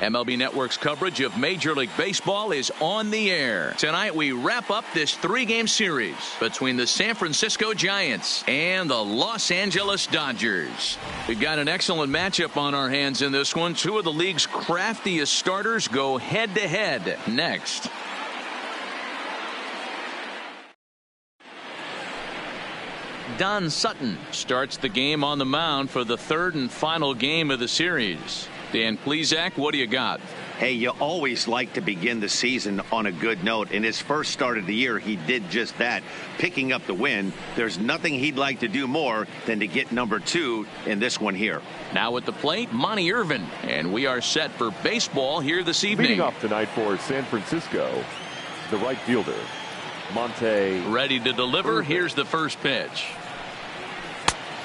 MLB Network's coverage of Major League Baseball is on the air. Tonight we wrap up this three-game series between the San Francisco Giants and the Los Angeles Dodgers. We've got an excellent matchup on our hands in this one. Two of the league's craftiest starters go head-to-head next. Don Sutton starts the game on the mound for the third and final game of the series. Dan Plesac, what do you got? Hey, you always like to begin the season on a good note. In his first start of the year, he did just that, picking up the win. There's nothing he'd like to do more than to get number 2 in this one here. Now at the plate, Monty Irvin, and we are set for baseball here this evening. Leading off tonight for San Francisco, the right fielder, Monte. Ready to deliver. Irvin. Here's the first pitch.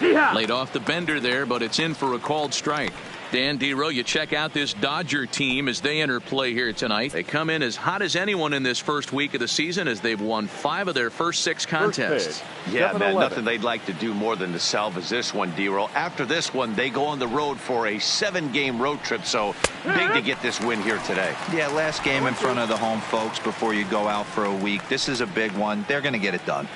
Laid off the bender there, but it's in for a called strike. Dan Dero, you check out this Dodger team as they enter play here tonight. They come in as hot as anyone in this first week of the season as they've won 5 of their first 6 contests. Yeah, man, nothing they'd like to do more than to salvage this one, Dero. After this one, they go on the road for a 7-game road trip, so big to get this win here today. Yeah, last game in front of the home folks before you go out for a week. This is a big one. They're going to get it done.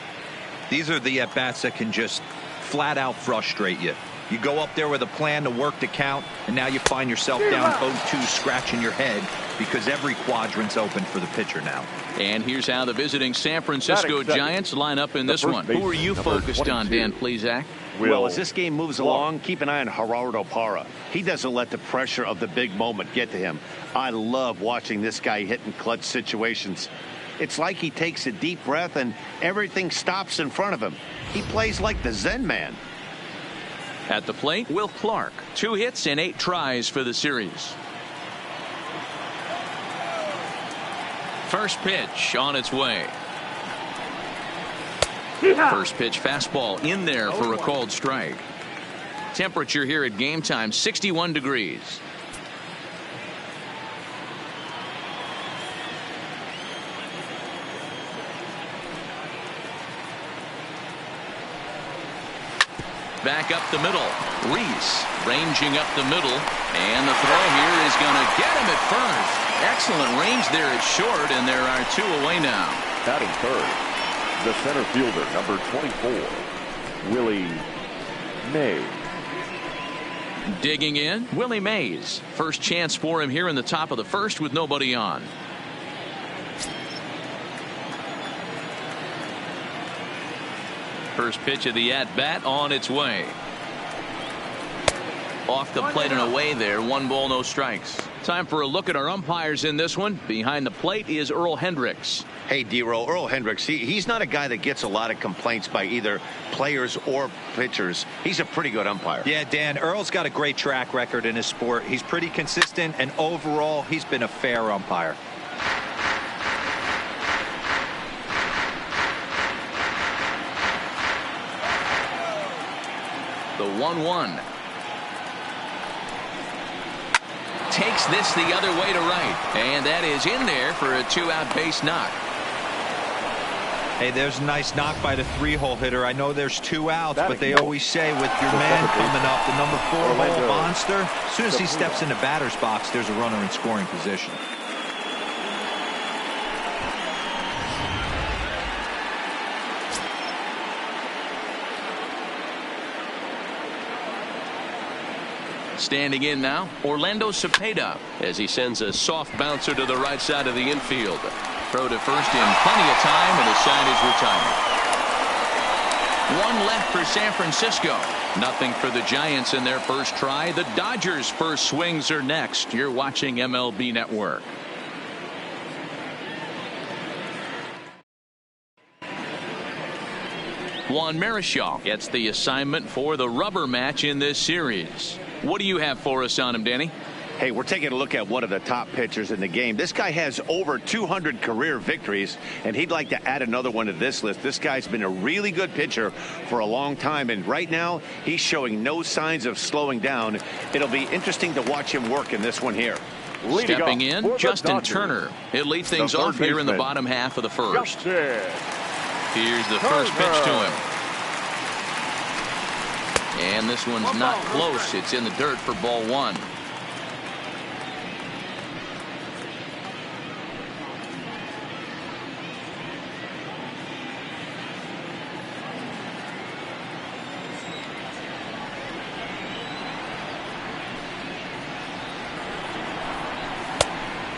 These are the at-bats that can just flat out frustrate you. You go up there with a plan to work the count, and now you find yourself down 0-2 scratching your head because every quadrant's open for the pitcher now. And here's how the visiting San Francisco Giants line up in this one. Who are you focused on, Dan Plesac? Well, as this game moves along, keep an eye on Gerardo Parra. He doesn't let the pressure of the big moment get to him. I love watching this guy hit in clutch situations. It's like he takes a deep breath and everything stops in front of him. He plays like the Zen man. At the plate, Will Clark. 2 hits and 8 tries for the series. First pitch on its way. First pitch fastball in there for a called strike. Temperature here at game time, 61 degrees. Back up the middle. Reese ranging up the middle. And the throw here is going to get him at first. Excellent range there at short, and there are 2 away now. Batting third, the center fielder, number 24, Willie Mays. Digging in, Willie Mays. First chance for him here in the top of the first with nobody on. First pitch of the at-bat on its way. Off the plate and away there. 1 ball, no strikes. Time for a look at our umpires in this one. Behind the plate is Earl Hendricks. Hey, Dero, Earl Hendricks, he's not a guy that gets a lot of complaints by either players or pitchers. He's a pretty good umpire. Yeah, Dan, Earl's got a great track record in his sport. He's pretty consistent, and overall, he's been a fair umpire. The 1-1. Takes this the other way to right. And that is in there for a 2-out base knock. Hey, there's a nice knock by the 3-hole hitter. I know there's 2 outs, but they always say with your man coming up, the number 4-hole monster, as soon as he steps in the batter's box, there's a runner in scoring position. Standing in now, Orlando Cepeda, as he sends a soft bouncer to the right side of the infield. Throw to first in plenty of time, and the side is retired. 1 left for San Francisco. Nothing for the Giants in their first try. The Dodgers' first swings are next. You're watching MLB Network. Juan Marichal gets the assignment for the rubber match in this series. What do you have for us on him, Danny? Hey, we're taking a look at one of the top pitchers in the game. This guy has over 200 career victories, and he'd like to add another one to this list. This guy's been a really good pitcher for a long time, and right now he's showing no signs of slowing down. It'll be interesting to watch him work in this one here. Stepping in, Justin Turner. He'll lead things off here in the bottom half of the first. Here's the first pitch to him. And this one's not close. It's in the dirt for ball 1.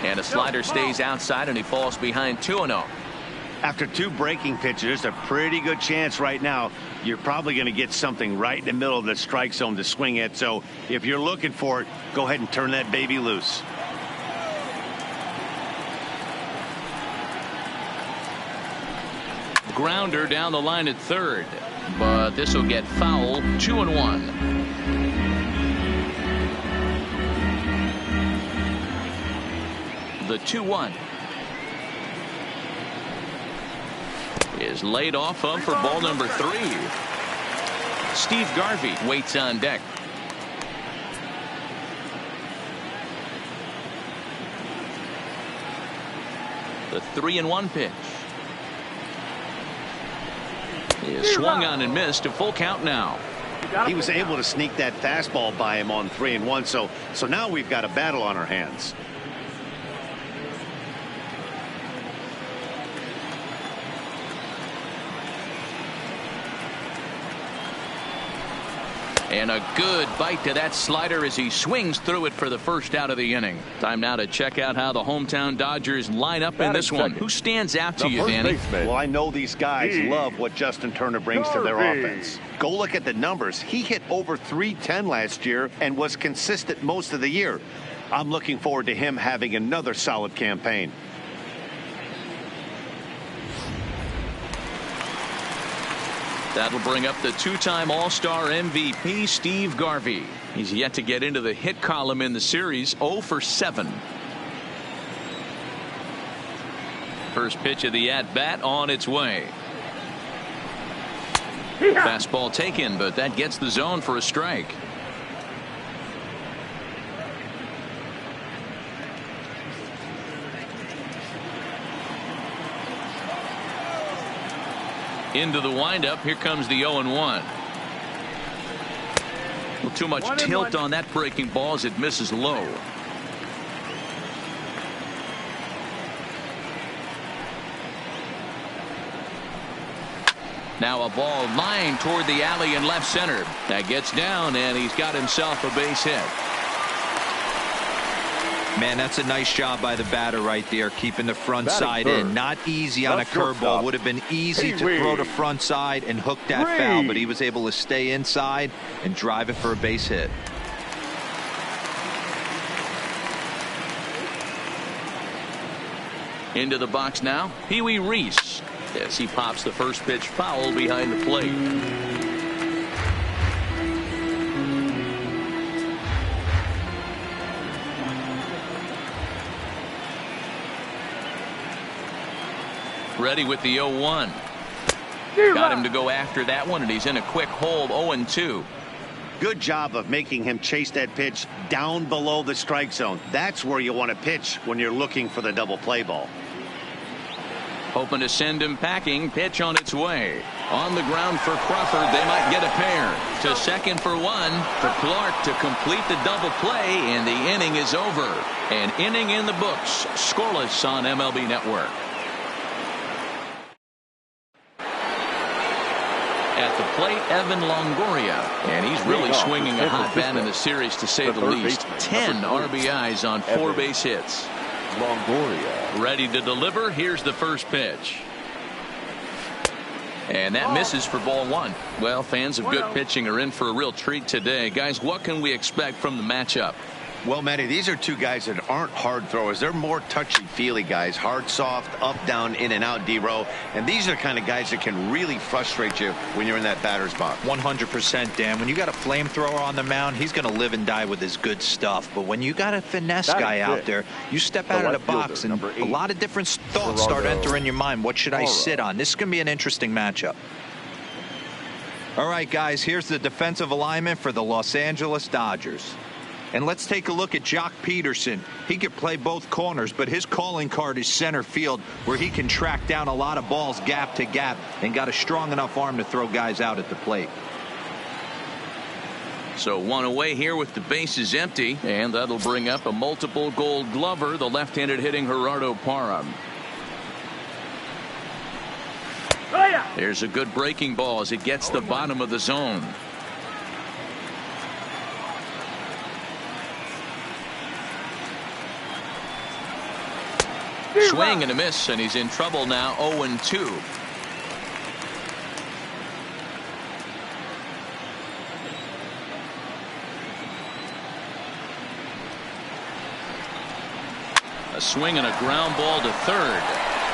And a slider stays outside, and he falls behind 2-0. After 2 breaking pitches, a pretty good chance right now you're probably going to get something right in the middle of the strike zone to swing at. So if you're looking for it, go ahead and turn that baby loose. Grounder down the line at third, but this will get foul. 2-1. The 2-1 is laid off of for ball number 3. Steve Garvey waits on deck. The 3-1 pitch is swung on and missed. A full count now. He was able to sneak that fastball by him on 3-1. So now we've got a battle on our hands. And a good bite to that slider as he swings through it for the first out of the inning. Time now to check out how the hometown Dodgers line up in this one. Who stands out to you, Danny? Well, I know these guys love what Justin Turner brings to their offense. Go look at the numbers. He hit over .310 last year and was consistent most of the year. I'm looking forward to him having another solid campaign. That'll bring up the 2-time All-Star MVP, Steve Garvey. He's yet to get into the hit column in the series, 0 for 7. First pitch of the at-bat on its way. Fastball taken, but that gets the zone for a strike. Into the windup. Here comes the 0-1. Well, too much tilt on that breaking ball as it misses low. Now a ball lined toward the alley in left center. That gets down, and he's got himself a base hit. Man, that's a nice job by the batter right there, keeping the front side in. Not easy on a curveball. Would have been easy to throw the front side and hook that foul, but he was able to stay inside and drive it for a base hit. Into the box now, Pee Wee Reese, as he pops the first pitch foul behind the plate. Ready with the 0-1. Got him to go after that one, and he's in a quick hold. 0-2. Good job of making him chase that pitch down below the strike zone. That's where you want to pitch when you're looking for the double play ball. Hoping to send him packing. Pitch on its way. On the ground for Crawford. They might get a pair. To second for one. For Clark to complete the double play, and the inning is over. An inning in the books. Scoreless on MLB Network. At the plate, Evan Longoria, and he's really swinging a hot bat in the series, to say the least. 10 RBIs on 4 base hits. Longoria ready to deliver. Here's the first pitch, and that misses for ball 1. Well, fans of good pitching are in for a real treat today. Guys, what can we expect from the matchup? Well, Matty, these are two guys that aren't hard throwers. They're more touchy-feely guys. Hard, soft, up, down, in and out, D-row. And these are the kind of guys that can really frustrate you when you're in that batter's box. 100%, Dan. When you got a flamethrower on the mound, he's going to live and die with his good stuff. But when you got a finesse guy out there, you step out of the box, and a lot of different thoughts start entering your mind. What should I sit on? This is going to be an interesting matchup. All right, guys, here's the defensive alignment for the Los Angeles Dodgers. And let's take a look at Jock Peterson. He can play both corners, but his calling card is center field, where he can track down a lot of balls gap to gap and got a strong enough arm to throw guys out at the plate. So one away here with the bases empty, and that'll bring up a multiple Gold Glover, the left-handed hitting Gerardo Parra. There's a good breaking ball as it gets the bottom of the zone. Swing and a miss, and he's in trouble now. 0-2. A swing and a ground ball to third.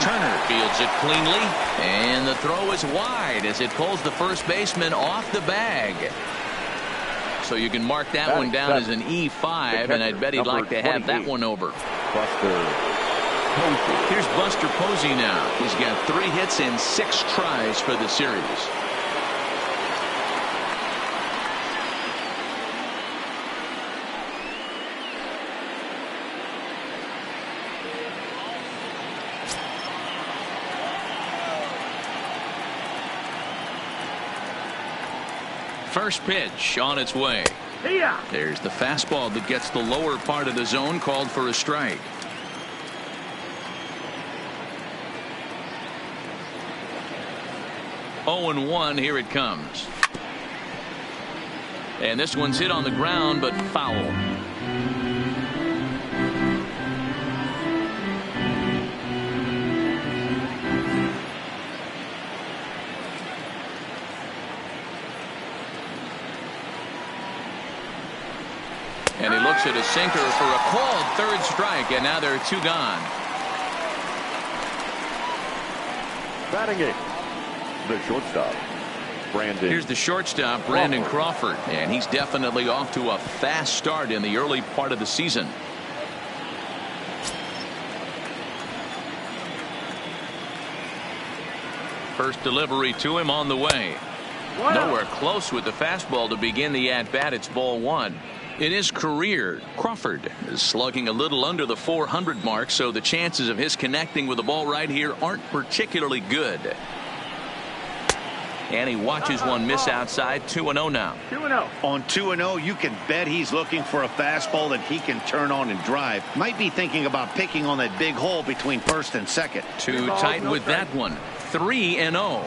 Turner fields it cleanly, and the throw is wide as it pulls the first baseman off the bag. So you can mark that one down as an E5, and I'd bet he'd like to have that one over. Buster Posey. Here's Buster Posey now. He's got 3 hits in 6 tries for the series. First pitch on its way. There's the fastball that gets the lower part of the zone, called for a strike. Oh and 1, here it comes. And this one's hit on the ground, but foul. And he looks at a sinker for a called third strike, and now there are 2 gone. Batting it, the shortstop, Brandon. Here's the shortstop, Brandon Crawford, and he's definitely off to a fast start in the early part of the season. First delivery to him on the way. Nowhere close with the fastball to begin the at-bat. It's ball 1. In his career, Crawford is slugging a little under the 400 mark, so the chances of his connecting with the ball right here aren't particularly good. And he watches one miss outside. 2-0 now. 2-0. On 2-0, you can bet he's looking for a fastball that he can turn on and drive. Might be thinking about picking on that big hole between first and second. Too tight with that one. 3-0.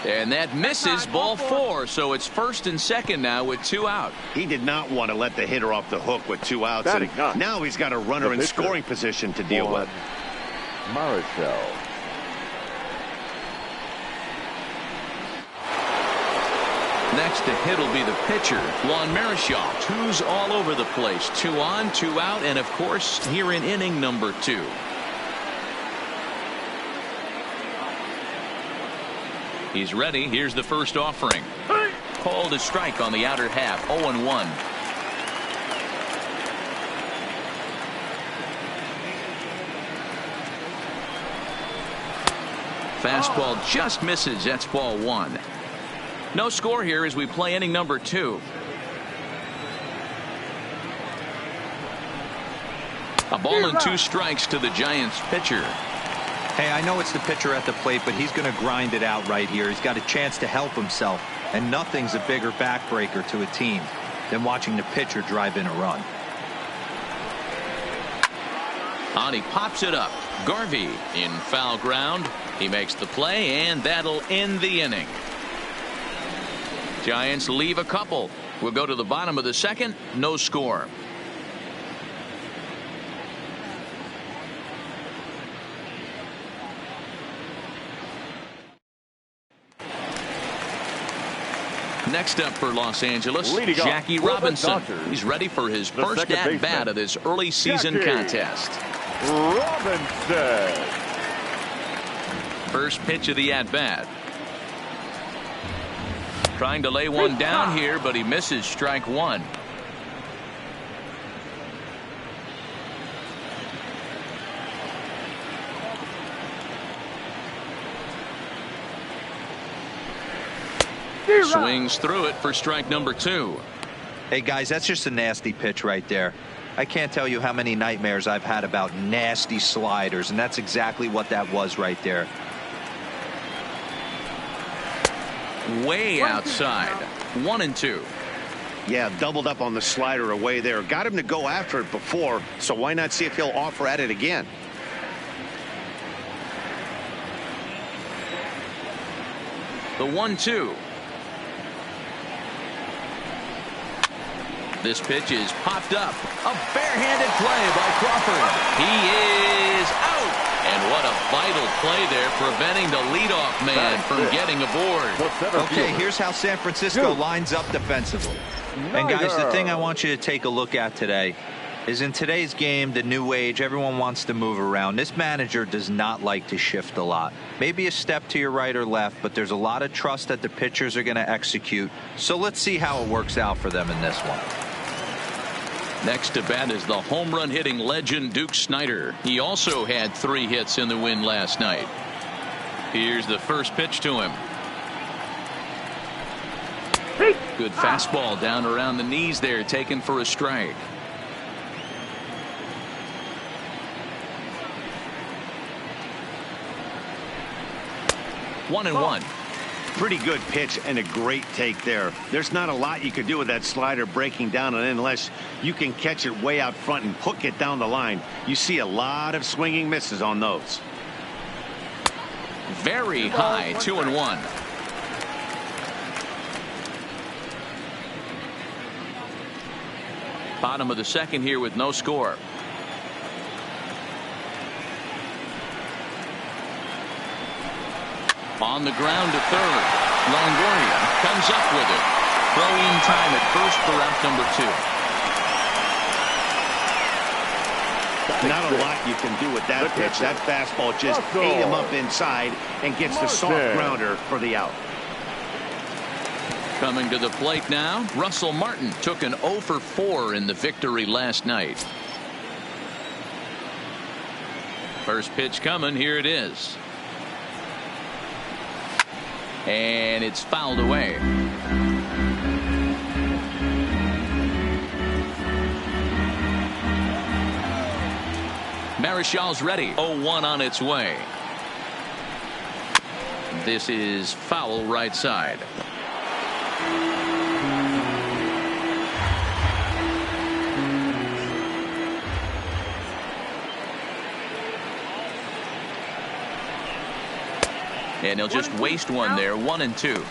And that misses, ball 4. So it's first and second now with 2 out. He did not want to let the hitter off the hook with 2 outs. And now he's got a runner in scoring position to deal with. Marichal. Next to hit will be the pitcher, Juan Marichal. 2's all over the place. 2 on, 2 out, and of course here in inning number 2. He's ready. Here's the first offering. Called a strike on the outer half. 0-1. Fastball just misses. That's ball 1. No score here as we play inning number 2. A ball and 2 strikes to the Giants pitcher. Hey, I know it's the pitcher at the plate, but he's going to grind it out right here. He's got a chance to help himself, and nothing's a bigger backbreaker to a team than watching the pitcher drive in a run. On he pops it up. Garvey in foul ground. He makes the play, and that'll end the inning. Giants leave a couple. We'll go to the bottom of the second. No score. Next up for Los Angeles, Jackie Robinson. He's ready for his first at-bat of this early season contest. Robinson. First pitch of the at-bat. Trying to lay one down here, but he misses strike 1. Swings through it for strike number 2. Hey, guys, that's just a nasty pitch right there. I can't tell you how many nightmares I've had about nasty sliders, and that's exactly what that was right there. Way outside. 1-2. Yeah, doubled up on the slider away there. Got him to go after it before, so why not see if he'll offer at it again? The 1-2. This pitch is popped up. A barehanded play by Crawford. He is out. And what a vital play there, preventing the leadoff man from getting aboard. Okay, here's how San Francisco lines up defensively. And guys, the thing I want you to take a look at today is in today's game, the new age, everyone wants to move around. This manager does not like to shift a lot. Maybe a step to your right or left, but there's a lot of trust that the pitchers are going to execute. So let's see how it works out for them in this one. Next to bat is the home run hitting legend Duke Snider. He also had 3 hits in the win last night. Here's the first pitch to him. Good fastball down around the knees there, taken for a strike. 1-1. Pretty good pitch and a great take there. There's not a lot you could do with that slider breaking down, and unless you can catch it way out front and hook it down the line, you see a lot of swinging misses on those. Very high. 2-1. Bottom of the second here with no score. On the ground to third. Longoria comes up with it. Throwing time at first for out number 2. Not a lot you can do with that pitch. That fastball just ate him up inside and gets the soft grounder for the out. Coming to the plate now, Russell Martin took an 0 for 4 in the victory last night. First pitch coming. Here it is. And it's fouled away. Marischal's ready. 0-1 on its way. This is foul right side. And he'll just waste one there. 1-2.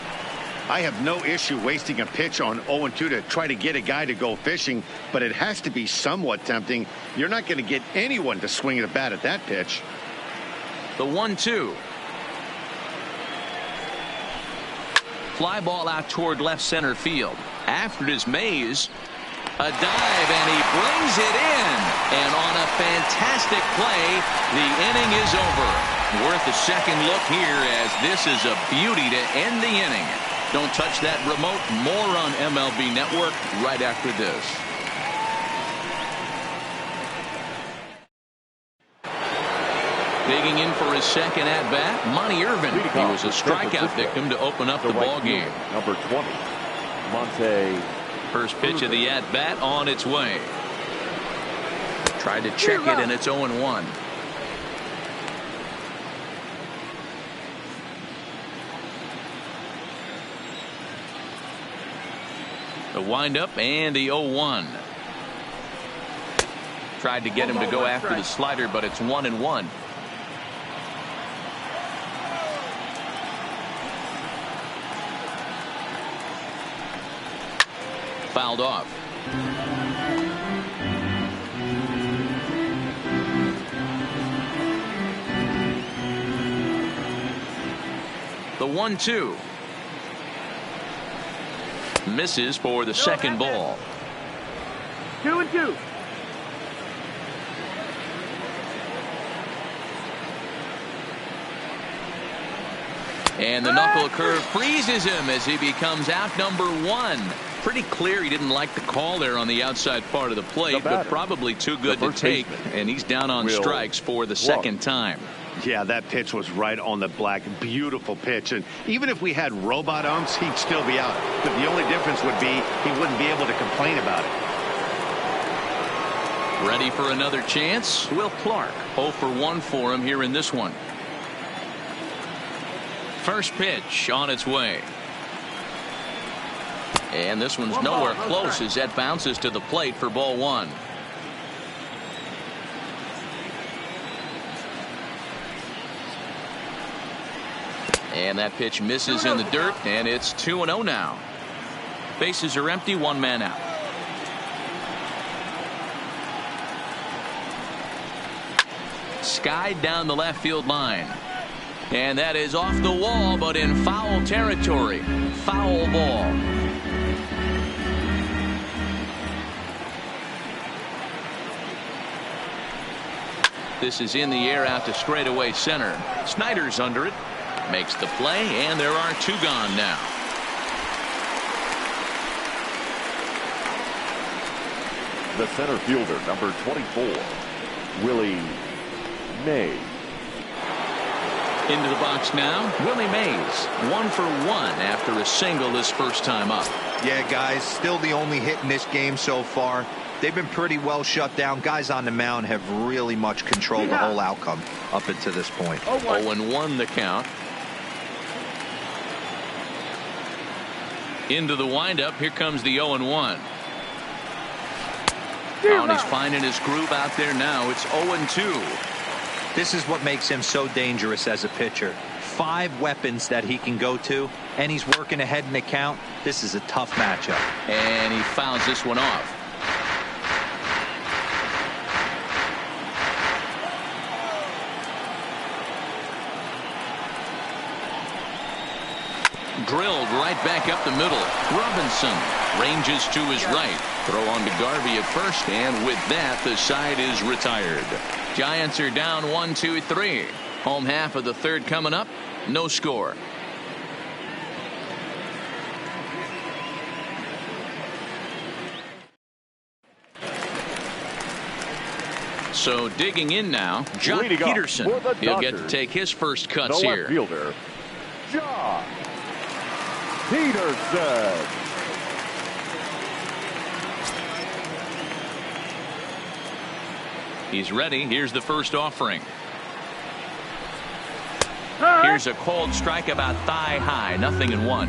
I have no issue wasting a pitch on 0-2 to try to get a guy to go fishing, but it has to be somewhat tempting. You're not going to get anyone to swing the bat at that pitch. The 1-2. Fly ball out toward left center field. After it is Mays. A dive, and he brings it in. And on a fantastic play, the inning is over. Worth a second look here, as this is a beauty to end the inning. Don't touch that remote. More on MLB Network right after this. Digging in for his second at-bat, Monty Irvin. He was a strikeout victim to open up the ball game. Number 20, Monte. First pitch of the at-bat on its way. Tried to check it, and it's 0-1. The windup and the 0-1. Tried to get him to go after the slider, but it's 1-1. Fouled off. The 1-2. Misses for the second ball. 2-2. And the knuckle curve freezes him as he becomes out number 1. Pretty clear he didn't like the call there on the outside part of the plate, but probably too good to take, and he's down on strikes for the second time. Yeah, that pitch was right on the black. Beautiful pitch. And even if we had robot umps, he'd still be out. But the only difference would be he wouldn't be able to complain about it. Ready for another chance? Will Clark. 0 for 1 for him here in this one. First pitch on its way. And this one's nowhere close as that bounces to the plate for ball 1. And that pitch misses in the dirt, and it's 2-0 now. Bases are empty, 1 man out. skied down the left field line. And that is off the wall, but in foul territory. Foul ball. This is in the air out to straightaway center. Snyder's under it. Makes the play, and there are 2 gone now. The center fielder, number 24, Willie Mays. Into the box now, Willie Mays. 1 for 1 after a single his first time up. Yeah, guys, still the only hit in this game so far. They've been pretty well shut down. Guys on the mound have really much controlled the whole outcome up until this point. 0-1 the count. Into the windup. Here comes the 0-1. And he's finding his groove out there now. It's 0-2. This is what makes him so dangerous as a pitcher. 5 weapons that he can go to, and he's working ahead in the count. This is a tough matchup. And he fouls this one off. Drilled right back up the middle. Robinson ranges to his right. Throw on to Garvey at first, and with that, the side is retired. Giants are down 1-2-3. Home half of the third coming up. No score. So digging in now, Joc Pederson. He'll get to take his first cuts here. The left fielder, Joc Pederson. He's ready. Here's the first offering. Here's a cold strike about thigh high. 0-1.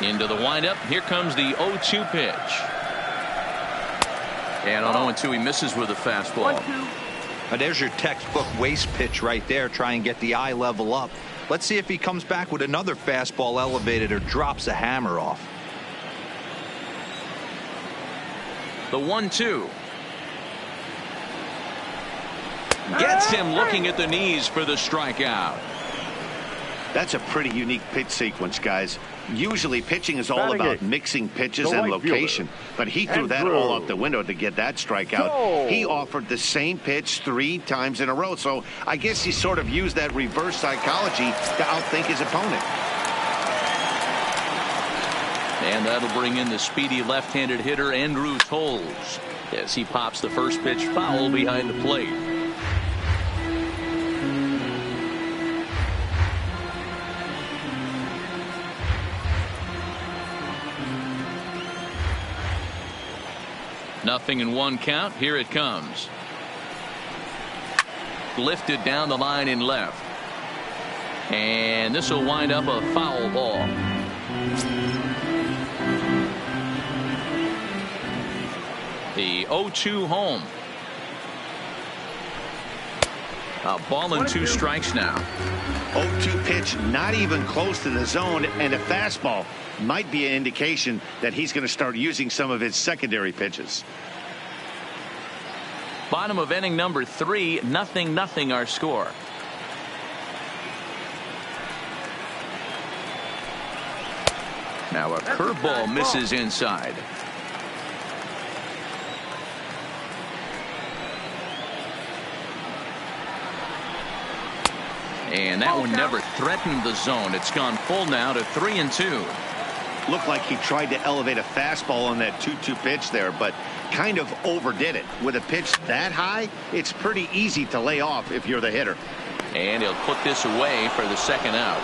Into the windup. Here comes the 0-2 pitch. And on 0-2 he misses with a fastball. Now there's your textbook waste pitch right there. Try and get the eye level up. Let's see if he comes back with another fastball elevated or drops a hammer off. The 1-2. Gets him looking at the knees for the strikeout. That's a pretty unique pitch sequence, guys. Usually pitching is all about mixing pitches and location, but he threw that all out the window to get that strikeout. He offered the same pitch 3 times in a row, so I guess he sort of used that reverse psychology to outthink his opponent. And that'll bring in the speedy left-handed hitter Andrew Toles as he pops the first pitch foul behind the plate. Nothing in 1 count. Here it comes. Lifted down the line in left. And this will wind up a foul ball. The 0-2 home. A ball and 2 strikes now. 0-2 pitch, not even close to the zone, and a fastball might be an indication that he's going to start using some of his secondary pitches. Bottom of inning number 3, 0-0 our score. Now a curveball misses inside. And that one never threatened the zone. It's gone full now to 3-2. Looked like he tried to elevate a fastball on that 2-2 pitch there, but kind of overdid it. With a pitch that high, it's pretty easy to lay off if you're the hitter. And he'll put this away for the second out.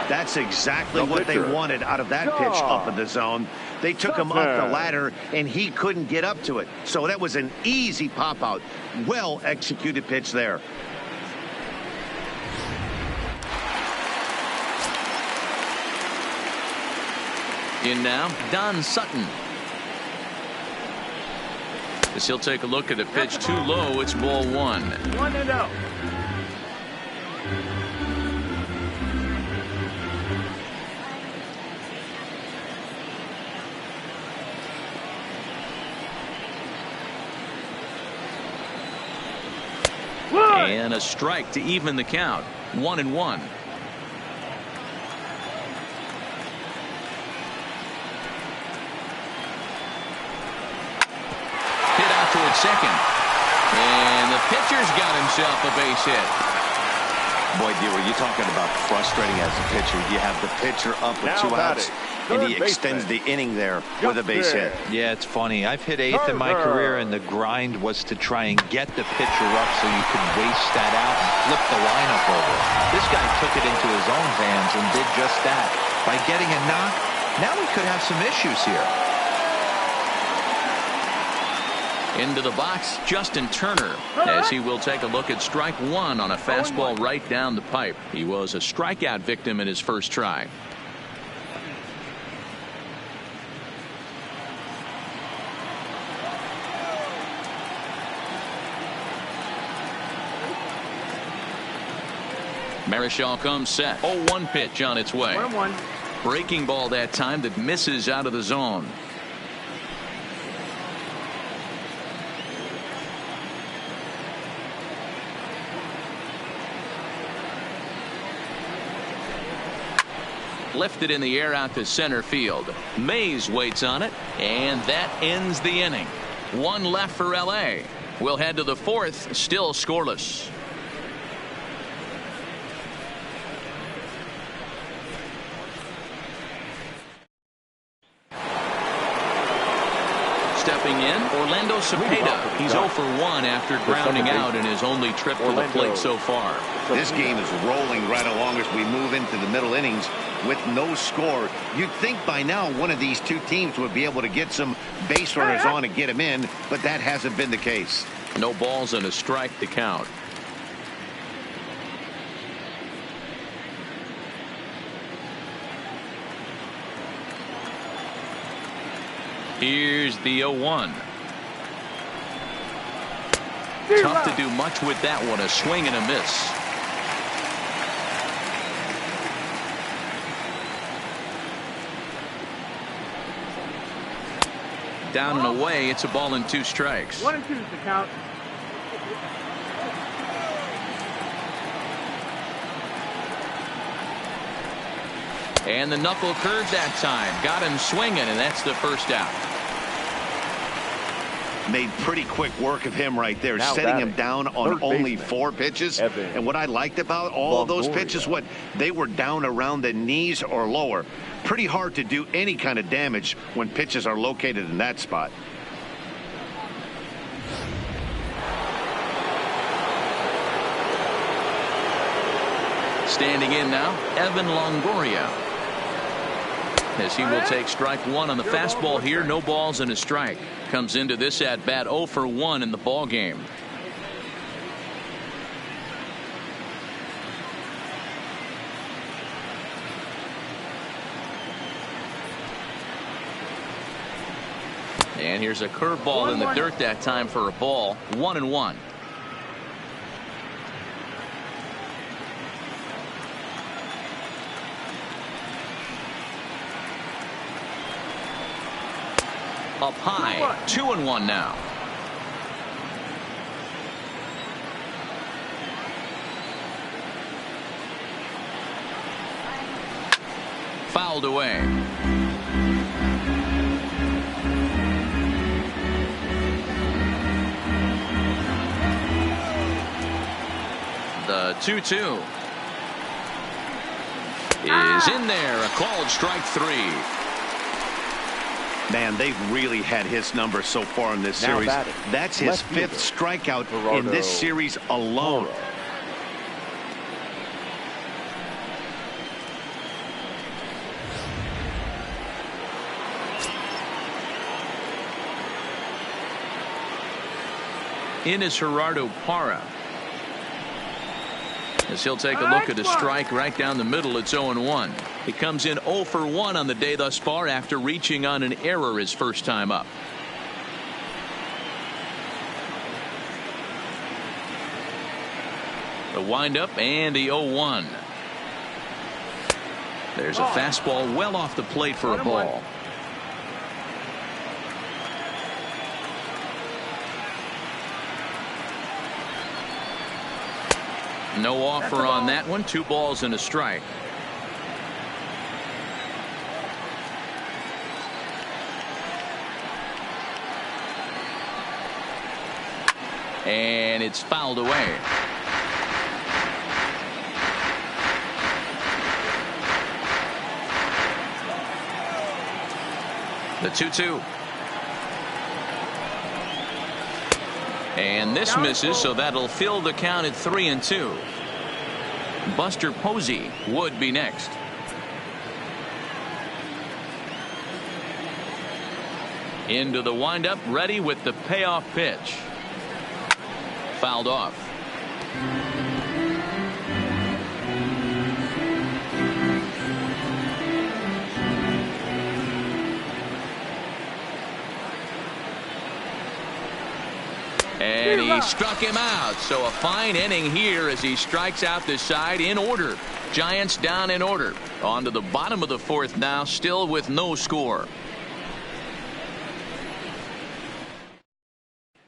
That's exactly what they wanted out of that pitch up in the zone. They took him up the ladder, and he couldn't get up to it. So that was an easy pop-out. Well-executed pitch there. In now, Don Sutton. As he'll take a look at a pitch too low, it's ball 1. 1-0. And a strike to even the count. 1-1. Hit out towards second. And the pitcher's got himself a base hit. Boy, Dewey, you're talking about frustrating as a pitcher. You have the pitcher up with Now 2 outs, and he extends baseman. the inning there with a base hit. Yeah, it's funny. I've hit 8th in my career, and the grind was to try and get the pitcher up so you could waste that out and flip the lineup over. This guy took it into his own hands and did just that. By getting a knock, now we could have some issues here. Into the box, Justin Turner, as he will take a look at strike 1 on a fastball right down the pipe. He was a strikeout victim in his first try. Marichal comes set. 0-1 pitch on its way. 1-1. Breaking ball that time that misses out of the zone. Lifted in the air out to center field. Mays waits on it, and that ends the inning. 1 left for LA. We'll head to the 4th, still scoreless. Stepping in, Orlando Cepeda. He's 0 for 1 after grounding out in his only trip to the plate so far. This game is rolling right along as we move into the middle innings with no score. You'd think by now one of these 2 teams would be able to get some base runners on and get them in, but that hasn't been the case. No balls and a strike to count. Here's the 0-1. Tough to do much with that one. A swing and a miss. Down and away. It's a ball and 2 strikes. 1-2 is the count. And the knuckle curve that time. Got him swinging, and that's the first out. Made pretty quick work of him right there, Now setting him batting, down on third only baseman, 4 pitches. Evan And what I liked about all of those Longoria. pitches, they were down around the knees or lower. Pretty hard to do any kind of damage when pitches are located in that spot. Standing in now, Evan Longoria. As he will take strike 1 on the fastball here. No balls and a strike. Comes into this at bat 0 for 1 in the ball game. And here's a curveball in the dirt that time for a ball. 1-1. Up high. 2-1 now. Fouled away. The 2-2 is in there. A called strike 3. Man, they've really had his number so far in this Now series. batting, That's his left 5th fielder, strikeout in Gerardo this series alone. Mora. In is Gerardo Parra. As he'll take a look at a strike right down the middle. It's 0-1. He comes in 0 for 1 on the day thus far after reaching on an error his first time up. The windup and the 0-1. There's a fastball well off the plate for a ball. No offer on that one. 2 balls and a strike. And it's fouled away. The 2-2. And this misses, so that'll fill the count at 3-2. Buster Posey would be next. Into the windup, ready with the payoff pitch. Fouled off. And he struck him out. So a fine inning here as he strikes out this side in order. Giants down in order. On to the bottom of the 4th now, still with no score.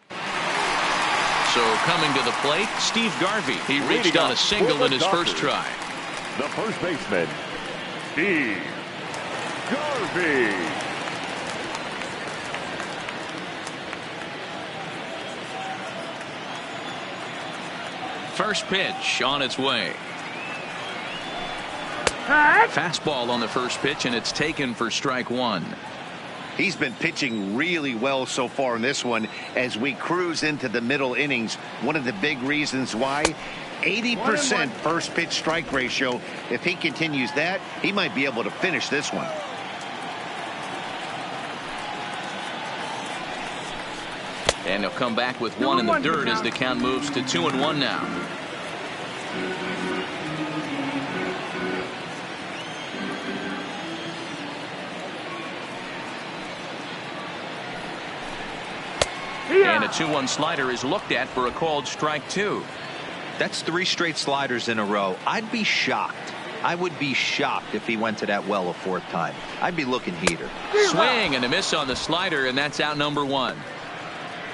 So coming to the plate, Steve Garvey. He reached on a single in his first try. The first baseman, Steve Garvey. First pitch on its way. Fastball on the first pitch, and it's taken for strike 1. He's been pitching really well so far in this one as we cruise into the middle innings. One of the big reasons why, 80% first pitch strike ratio. If he continues that, he might be able to finish this one. And he'll come back with 1 in the dirt as the count moves to 2-1 now. And a 2-1 slider is looked at for a called strike 2. That's 3 straight sliders in a row. I'd be shocked. I would be shocked if he went to that well a 4th time. I'd be looking heater. Swing and a miss on the slider, and that's out number 1.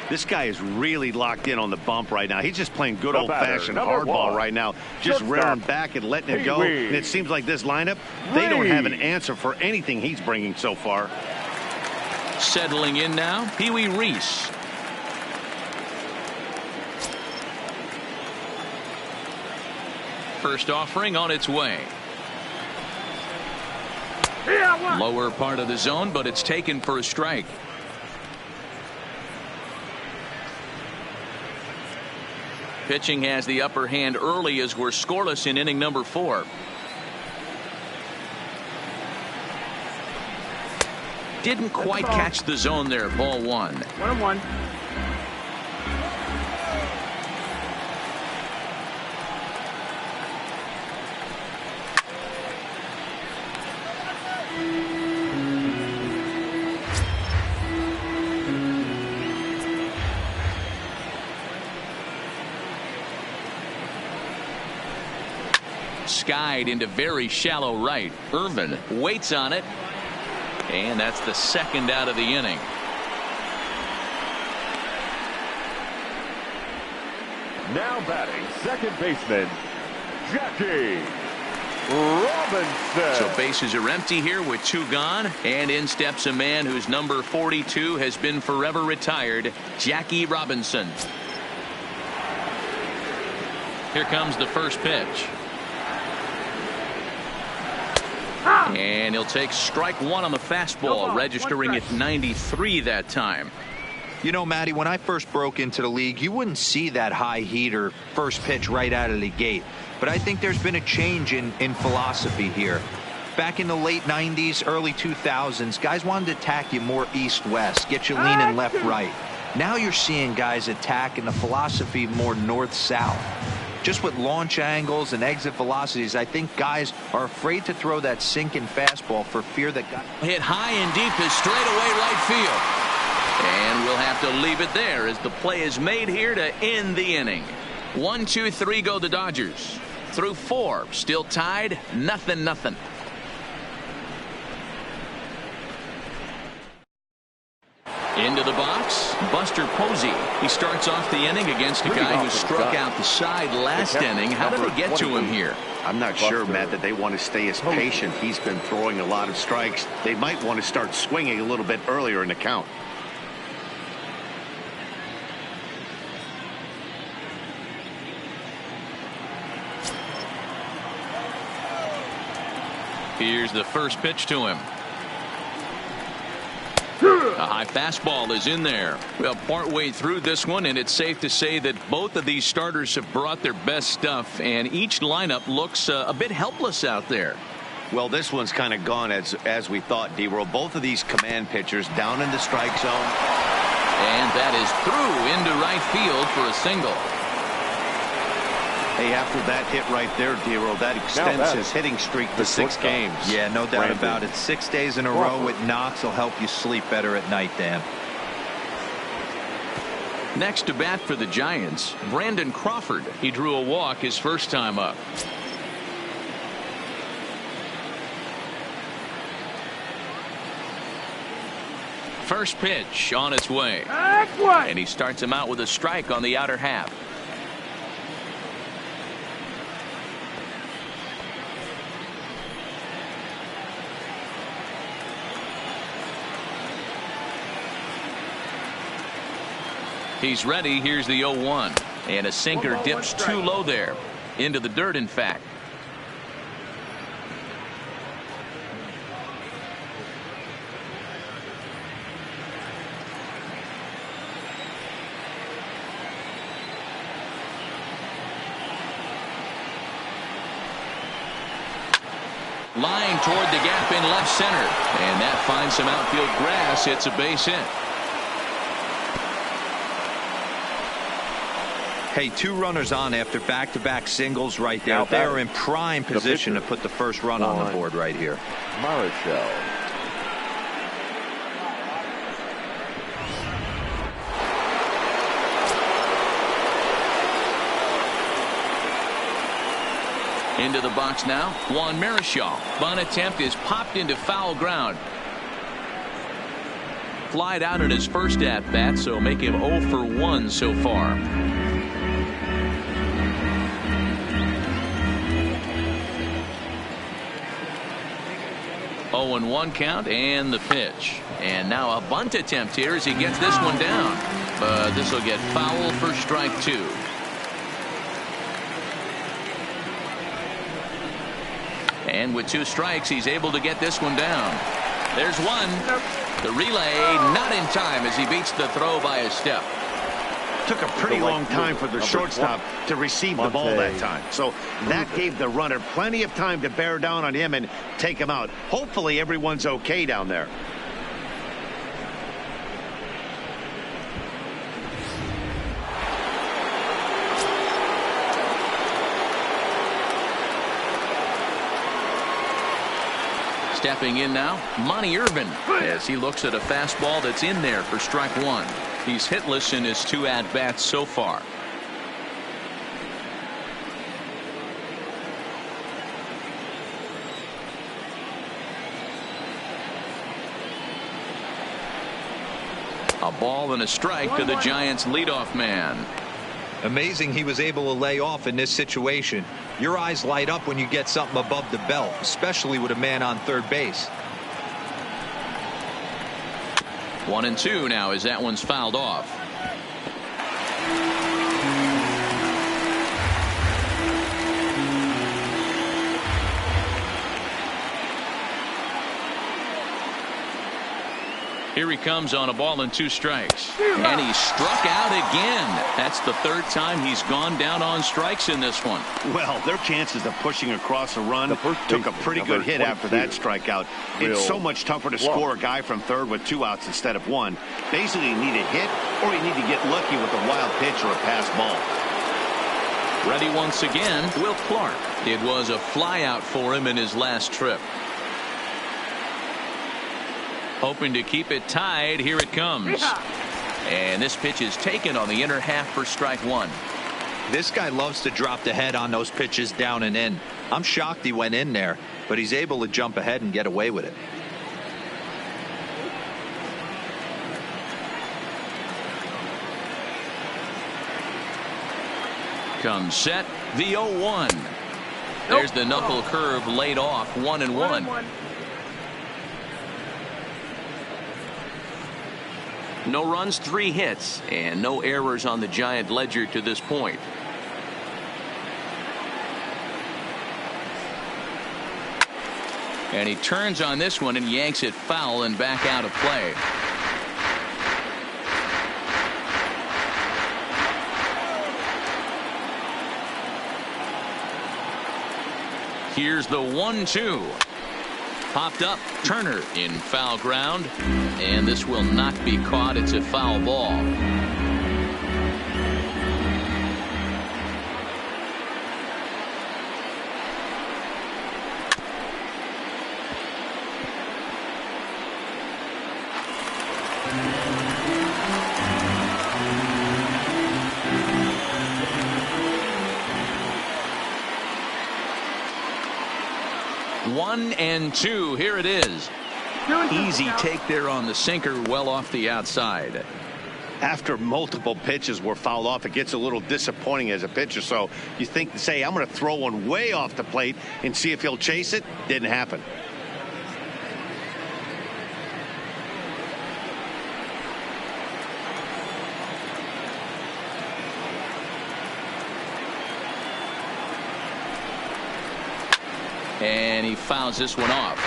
This guy is really locked in on the bump right now. He's just playing good old-fashioned hardball right now. Just rearing back and letting it go. And it seems like this lineup, they don't have an answer for anything he's bringing so far. Settling in now, Pee Wee Reese. First offering on its way. Lower part of the zone, but it's taken for a strike. Pitching has the upper hand early as we're scoreless in inning number 4. Didn't quite catch the zone there. Ball 1. 1-1. Skied into very shallow right. Irvin waits on it. And that's the 2nd out of the inning. Now batting, second baseman, Jackie Robinson. So bases are empty here with 2 gone. And in steps a man whose number 42 has been forever retired, Jackie Robinson. Here comes the first pitch. And he'll take strike 1 on the fastball, registering at 93 that time. You know, Matty, when I first broke into the league, you wouldn't see that high heater first pitch right out of the gate. But I think there's been a change in philosophy here. Back in the late 90s, early 2000s, guys wanted to attack you more east-west, get you leaning left-right. Now you're seeing guys attack in the philosophy more north-south. just with launch angles and exit velocities, I think guys are afraid to throw that sinking fastball for fear that guys hit high and deep to straightaway right field. And we'll have to leave it there as the play is made here to end the inning. 1, 2, 3 go the Dodgers. Through 4, still tied, 0-0. Into the box, Buster Posey. He starts off the inning against a guy who struck out the side last inning. How did they get to him here? I'm not sure, Matt, that they want to stay as patient. He's been throwing a lot of strikes. They might want to start swinging a little bit earlier in the count. Here's the first pitch to him. A high fastball is in there. Well, partway through this one, and it's safe to say that both of these starters have brought their best stuff, and each lineup looks a bit helpless out there. Well, this one's kind of gone as we thought, D-Roll. Both of these command pitchers down in the strike zone. And that is through into right field for a single. Hey, after that hit right there, D-Roll, that extends his hitting streak to 6 games. Yeah, no doubt about it. 6 days in a row with knocks will help you sleep better at night, Dan. Next to bat for the Giants, Brandon Crawford. He drew a walk his first time up. First pitch on its way. And he starts him out with a strike on the outer half. He's ready. Here's the 0-1. And a sinker dips too low there. Into the dirt, in fact. Line toward the gap in left center. And that finds some outfield grass. It's a base hit. Hey, 2 runners on after back-to-back singles right there. They are in prime position to put the first run on the board right here. Marichal. Into the box now, Juan Marichal. Bunt attempt is popped into foul ground. Flied out in his first at-bat, so make him 0 for 1 so far. 0-1 count and the pitch. And now a bunt attempt here as he gets this one down. But this will get foul for strike 2. And with 2 strikes, he's able to get this one down. There's one. The relay not in time as he beats the throw by a step. Took a pretty long time for the shortstop to receive the ball that time. So that gave the runner plenty of time to bear down on him and take him out. Hopefully everyone's okay down there. Stepping in now, Monty Irvin, as he looks at a fastball that's in there for strike 1. He's hitless in his 2 at-bats so far. A ball and a strike to the Giants' leadoff man. Amazing he was able to lay off in this situation. Your eyes light up when you get something above the belt, especially with a man on third base. 1-2 now as that one's fouled off. Here he comes on a ball and 2 strikes. And he struck out again. That's the 3rd time he's gone down on strikes in this one. Well, their chances of pushing across a run took a pretty good hit after that strikeout. It's so much tougher to score a guy from third with 2 outs instead of 1. Basically, you need a hit or you need to get lucky with a wild pitch or a pass ball. Ready once again, Will Clark. It was a flyout for him in his last trip. Hoping to keep it tied. Here it comes. And this pitch is taken on the inner half for strike one. This guy loves to drop the head on those pitches down and in. I'm shocked he went in there, but he's able to jump ahead and get away with it. Comes set, the 0-1. There's the knuckle curve laid off, 1-1. No runs, 3 hits, and no errors on the Giant ledger to this point. And he turns on this one and yanks it foul and back out of play. Here's the 1-2. Popped up. Turner in foul ground. And this will not be caught. It's a foul ball. One and two. Here it is. Easy take there on the sinker, well off the outside. After multiple pitches were fouled off, it gets a little disappointing as a pitcher. So you think, say, I'm going to throw one way off the plate and see if he'll chase it. Didn't happen. And he fouls this one off.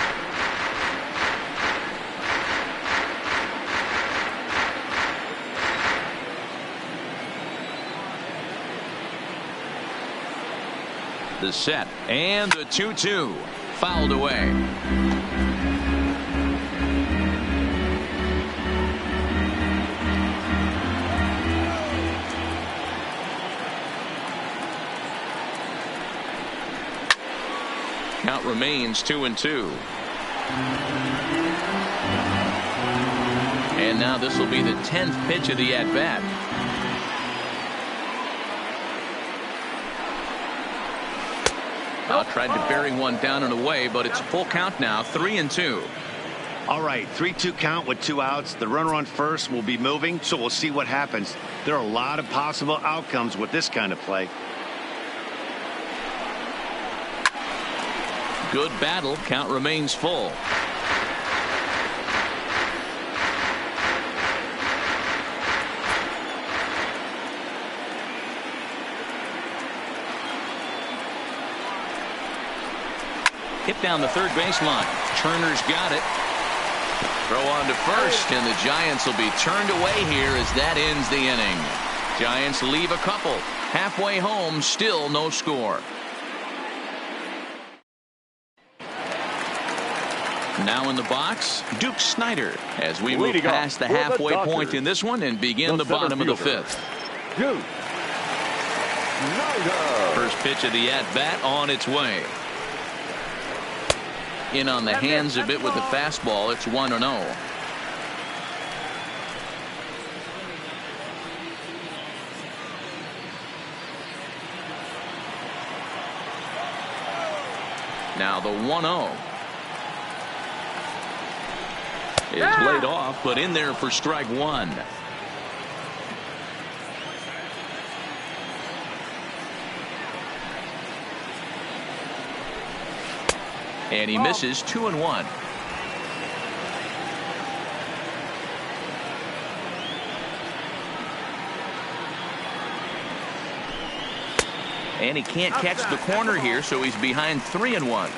The set and the 2-2 fouled away. Count remains 2-2. And now this will be the 10th pitch of the at-bat. Tried to bury one down and away, but it's full count now, 3-2. All right, 3-2 count with 2 outs. The runner on first will be moving, so we'll see what happens. There are a lot of possible outcomes with this kind of play. Good battle. Count remains full. Hit down the third baseline. Turner's got it. Throw on to first, and the Giants will be turned away here as that ends the inning. Giants leave a couple. Halfway home, still no score. Now in the box, Duke Snider as we move past the halfway point in this one and begin the bottom of the 5th. Duke Snider. First pitch of the at-bat on its way. In on the hands a bit with the fastball. It's 1-0. Now the 1-0 is laid off, but in there for strike one. And he misses 2-1. And he can't catch the corner here, so he's behind 3-1.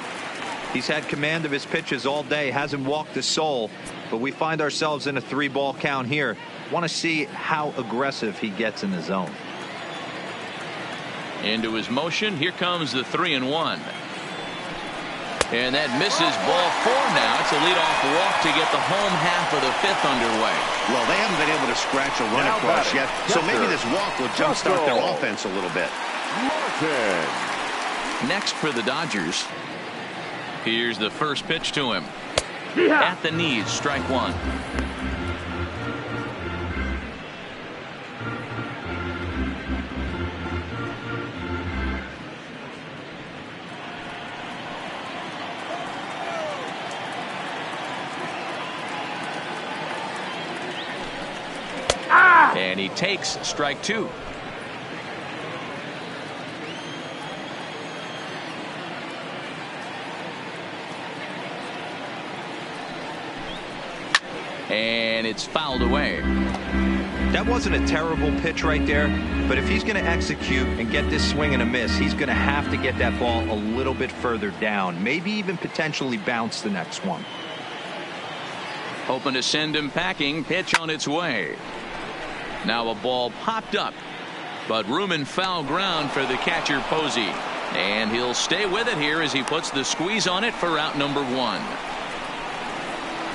He's had command of his pitches all day, hasn't walked a soul, but we find ourselves in a 3-ball count here. Want to see how aggressive he gets in the zone. Into his motion. Here comes the 3-1. And that misses ball 4 now. It's a leadoff walk to get the home half of the 5th underway. Well, they haven't been able to scratch a run across yet, so maybe this walk will jumpstart their offense a little bit. Martin. Next for the Dodgers. Here's the first pitch to him. Yeah. At the knees, strike one. And he takes strike two. And it's fouled away. That wasn't a terrible pitch right there, but if he's going to execute and get this swing and a miss, he's going to have to get that ball a little bit further down, maybe even potentially bounce the next one. Hoping to send him packing. Pitch on its way. Now a ball popped up, but room and foul ground for the catcher Posey. And he'll stay with it here as he puts the squeeze on it for out number one.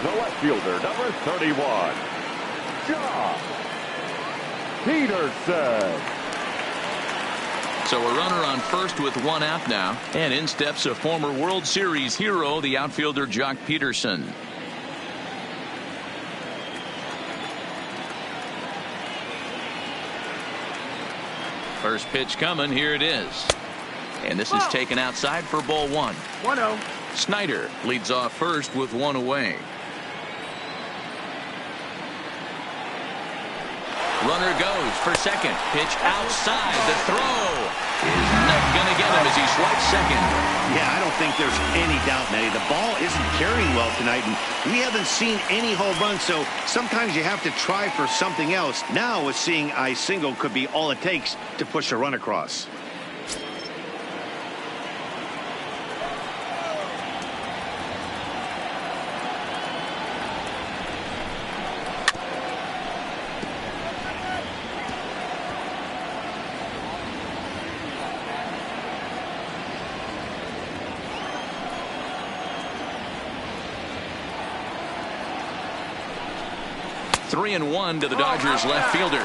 The left fielder, number 31, Josh Peterson. So a runner on first with one out now. And in steps a former World Series hero, the outfielder Josh Peterson. First pitch coming. Here it is. And this is taken outside for ball one. 1-0. Snyder leads off first with one away. Runner goes for second. Pitch outside. The throw is not going to get him as he swipes second. Yeah, I don't think there's any doubt, Nettie. The ball isn't carrying well tonight, and we haven't seen any home runs, so sometimes you have to try for something else. Now, with seeing a single could be all it takes to push a run across. Three and one to the Dodgers left fielder.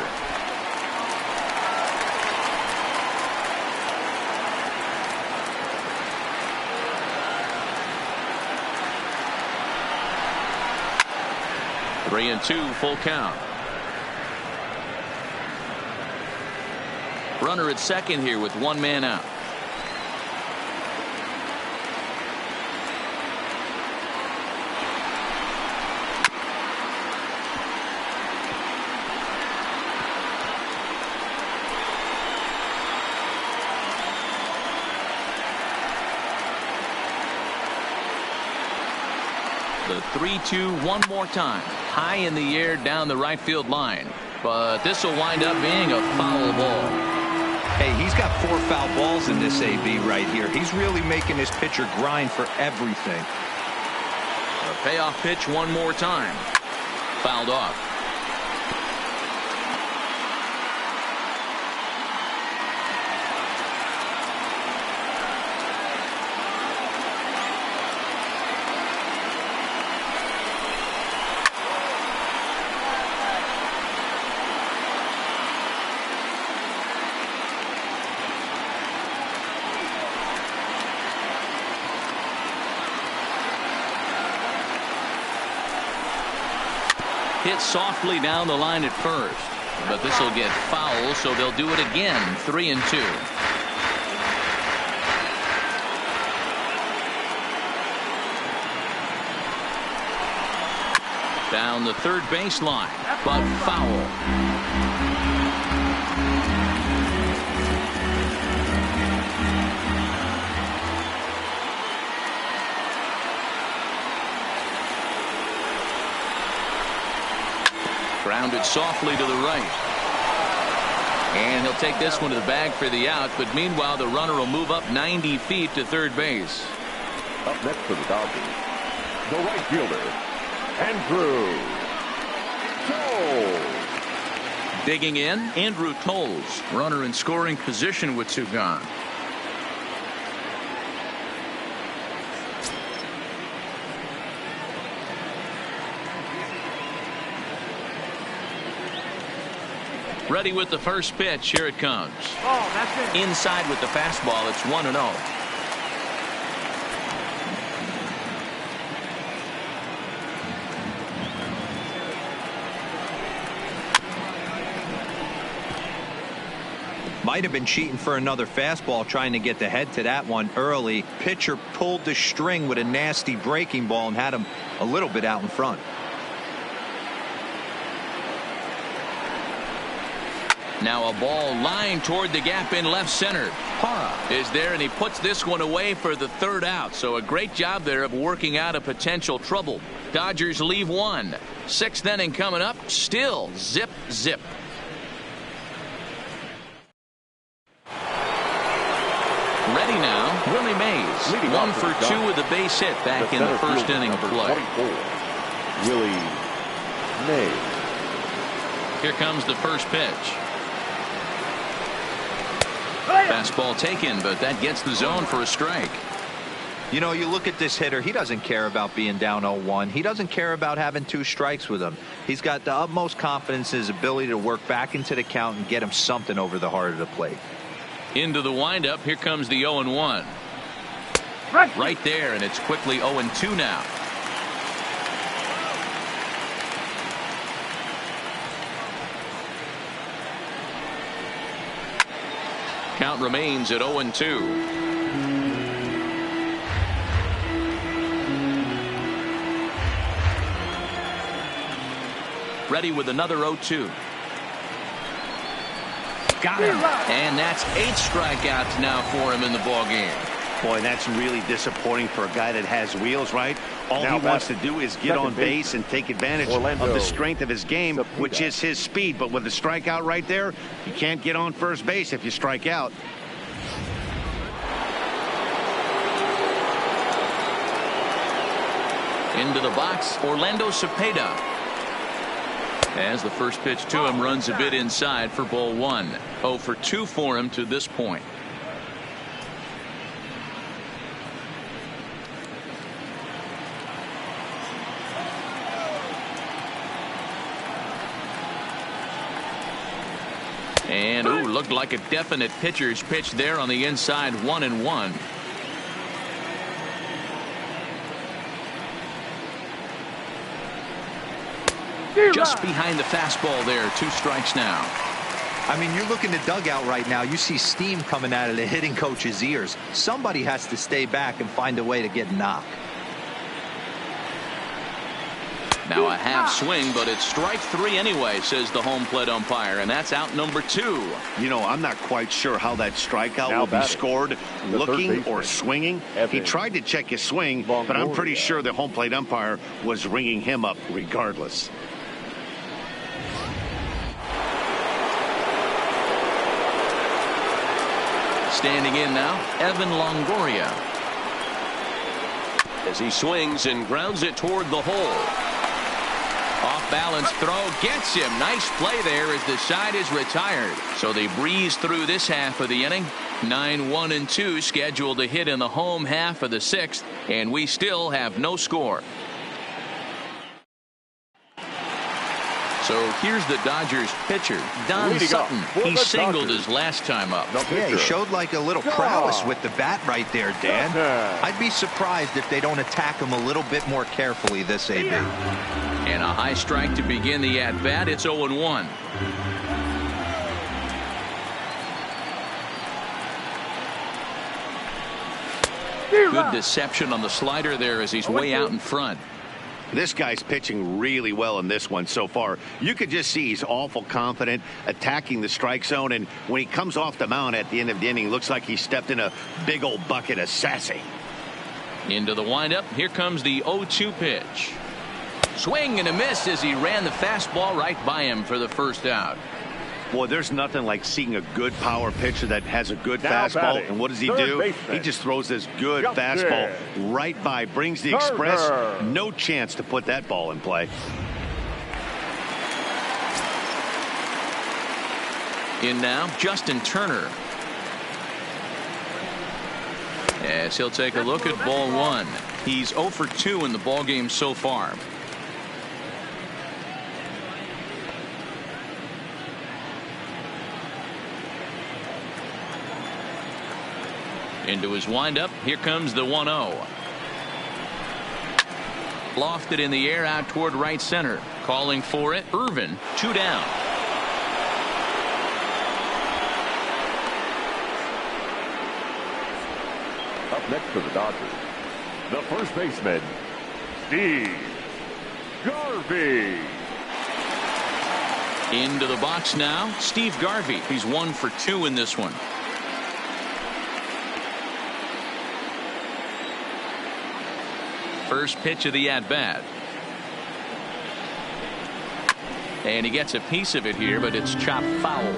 Three and two, full count. Runner at second here with one man out. The 3-2 one more time. High in the air down the right field line. But this will wind up being a foul ball. Hey, he's got 4 foul balls in this AB right here. He's really making this pitcher grind for everything. A payoff pitch one more time. Fouled off. Hit softly down the line at first, but this will get foul, so they'll do it again. 3 and 2. Down the third baseline, but foul. Grounded softly to the right. And he'll take this one to the bag for the out, but meanwhile the runner will move up 90 feet to third base. Up next for the Dodgers, the right fielder, Andrew Toles. Digging in, Andrew Toles, runner in scoring position with 2 gone. Ready with the first pitch. Here it comes. Ball, that's it. Inside with the fastball. It's 1-0. Might have been cheating for another fastball, trying to get the head to that one early. Pitcher pulled the string with a nasty breaking ball and had him a little bit out in front. Now a ball lined toward the gap in left center. Parra is there, and he puts this one away for the third out. So a great job there of working out a potential trouble. Dodgers leave one. Sixth inning coming up. Still zip, zip. Ready now, Willie Mays. Leading 1 off for the 2 with a base hit back in the center first fielder, inning of number play. 24, Willie Mays. Here comes the first pitch. Fastball taken, but that gets the zone for a strike. You know, you look at this hitter, he doesn't care about being down 0-1. He doesn't care about having 2 strikes with him. He's got the utmost confidence in his ability to work back into the count and get him something over the heart of the plate. Into the windup. Here comes the 0-1. Right there, and it's quickly 0-2 now. Count remains at 0-2. Ready with another 0-2. Got him. And that's 8 strikeouts now for him in the ball game. Boy, that's really disappointing for a guy that has wheels, right? All Now he wants to do is get on base and take advantage Orlando of the strength of his game, Cepeda. which is his speed. But with the strikeout right there, you can't get on first base if you strike out. Into the box, Orlando Cepeda. As the first pitch to him runs a bit inside for ball 1. 0 for 2 for him to this point. And looked like a definite pitcher's pitch there on the inside. 1-1. Just behind the fastball there. 2 strikes now. I mean, you look in the dugout right now, you see steam coming out of the hitting coach's ears. Somebody has to stay back and find a way to get knocked. Now a half swing, but it's strike 3 anyway, says the home plate umpire, and that's out number 2. You know, I'm not quite sure how that strikeout Now will be batting, scored, the looking third or baseman, swinging. He Evan tried to check his swing, but I'm pretty Longoria. sure the home plate umpire was ringing him up regardless. Standing in now, Evan Longoria. As he swings and grounds it toward the hole. Off balance throw gets him. Nice play there as the side is retired. So they breeze through this half of the inning. 9-1-2 scheduled to hit in the home half of the 6th, and we still have no score. So here's the Dodgers pitcher, Don Leading Sutton. off for He the singled Dodgers. his last time up. The Yeah, he pitcher, showed like a little John prowess with the bat right there, Dan. Sutton. I'd be surprised if they don't attack him a little bit more carefully this AB. And a high strike to begin the at-bat. It's 0-1. Good deception on the slider there as he's way out in front. This guy's pitching really well in this one so far. You could just see he's awful confident attacking the strike zone, and when he comes off the mound at the end of the inning, looks like he stepped in a big old bucket of sassy. Into the windup. Here comes the 0-2 pitch. Swing and a miss as he ran the fastball right by him for the first out. Boy, there's nothing like seeing a good power pitcher that has a good Now fastball. batting, And what does he third do? baseman, He just throws this good Justin fastball right by, brings the Turner. express. No chance to put that ball in play. In now, Justin Turner. As he'll take a look at ball 1. He's 0 for 2 in the ball game so far. Into his windup. Here comes the 1-0. Lofted in the air out toward right center. Calling for it. Irvin, 2 down. Up next for the Dodgers, the first baseman, Steve Garvey. Into the box now, Steve Garvey. He's 1 for 2 in this one. First pitch of the at-bat. And he gets a piece of it here, but it's chopped foul.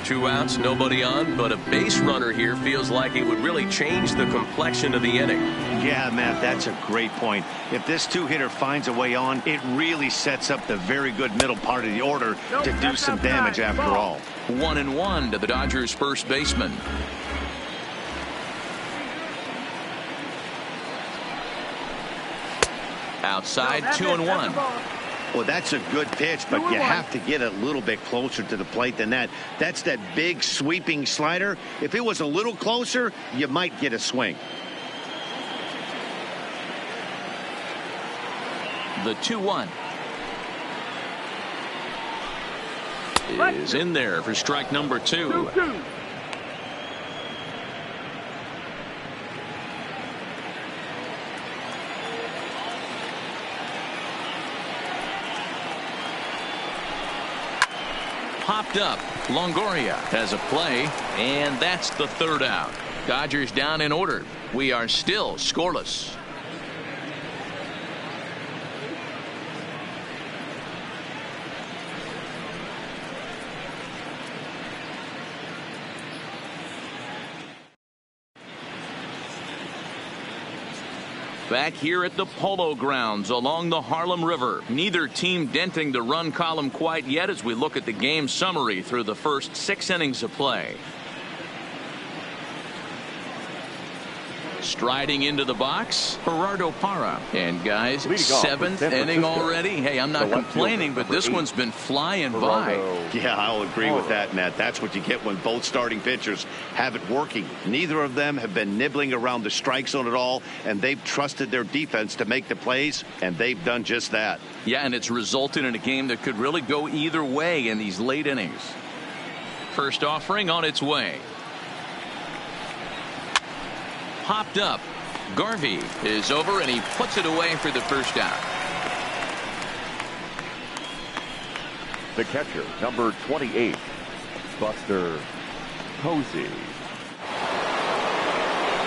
2 outs, nobody on, but a base runner here feels like it would really change the complexion of the inning. Yeah, Matt, that's a great point. If this 2-hitter finds a way on, it really sets up the very good middle part of the order to do some damage after all. 1-1 to the Dodgers first baseman. Outside, 2-1. Well, that's a good pitch, but you have to get a little bit closer to the plate than that. That's that big sweeping slider. If it was a little closer, you might get a swing. The 2-1 is in there for strike number 2. 2-2. Popped up. Longoria has a play, and that's the 3rd out. Dodgers down in order. We are still scoreless. Back here at the Polo Grounds along the Harlem River. Neither team denting the run column quite yet as we look at the game summary through the first 6 innings of play. Striding into the box, Gerardo Parra. And guys, 7th inning already. Hey, I'm not complaining, but this one's been flying by. Yeah, I'll agree with that, Matt. That's what you get when both starting pitchers have it working. Neither of them have been nibbling around the strike zone at all, and they've trusted their defense to make the plays, and they've done just that. Yeah, and it's resulted in a game that could really go either way in these late innings. First offering on its way. Popped up. Garvey is over, and he puts it away for the first out. The catcher, number 28, Buster Posey.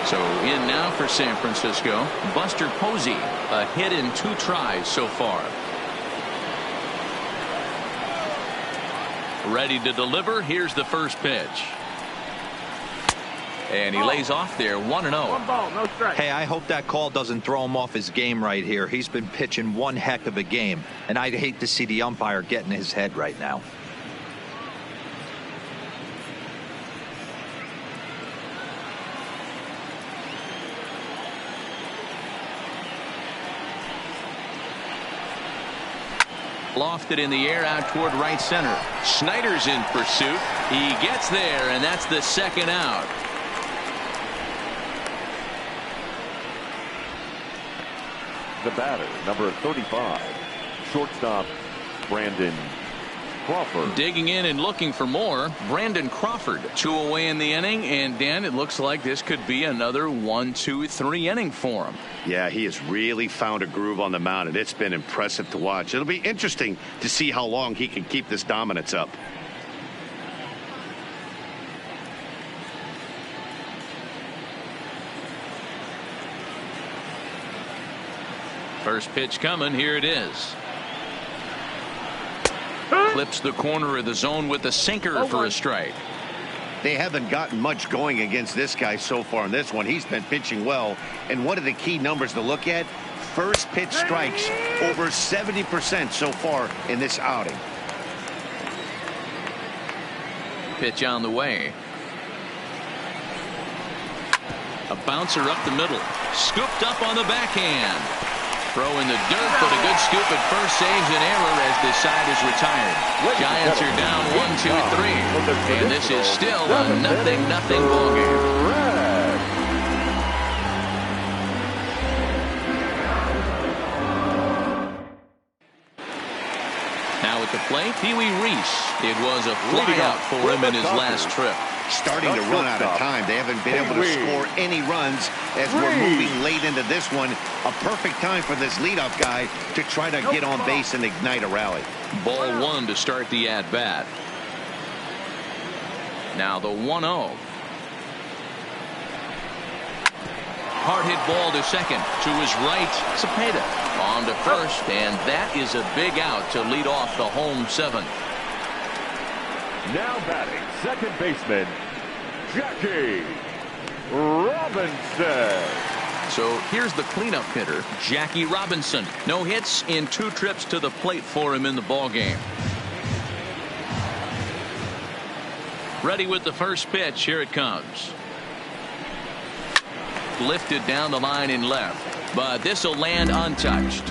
So in now for San Francisco, Buster Posey, a hit in 2 tries so far. Ready to deliver. Here's the first pitch. And he lays off there, 1-0. 1 ball, no strike. Hey, I hope that call doesn't throw him off his game right here. He's been pitching one heck of a game, and I'd hate to see the umpire get in his head right now. Lofted in the air out toward right center. Snyder's in pursuit. He gets there, and that's the 2nd out. The batter, number 35, shortstop Brandon Crawford. Digging in and looking for more, Brandon Crawford. 2 away in the inning, and Dan, it looks like this could be another 1, 2, 3 inning for him. Yeah, he has really found a groove on the mound, and it's been impressive to watch. It'll be interesting to see how long he can keep this dominance up. First pitch coming. Here it is. Clips the corner of the zone with a sinker for a strike. They haven't gotten much going against this guy so far in this one. He's been pitching well. And one of the key numbers to look at, first pitch strikes over 70% so far in this outing. Pitch on the way. A bouncer up the middle. Scooped up on the backhand. Throw in the dirt, but a good scoop at first saves an error as this side is retired. Giants are down 1, 2, 3. And this is still a 0-0 ball game. Pee Wee Reese. It was a flyout for him in his last trip. Starting to run out of time. They haven't been able to score any runs as we're moving late into this one. A perfect time for this leadoff guy to try to get on base and ignite a rally. Ball one to start the at-bat. Now the 1-0. Hard hit ball to second. To his right, Cepeda. On to first, and that is a big out to lead off the home seventh. Now batting, second baseman, Jackie Robinson. So here's the cleanup hitter, Jackie Robinson. No hits in 2 trips to the plate for him in the ballgame. Ready with the first pitch. Here it comes. Lifted down the line in left, but this will land untouched.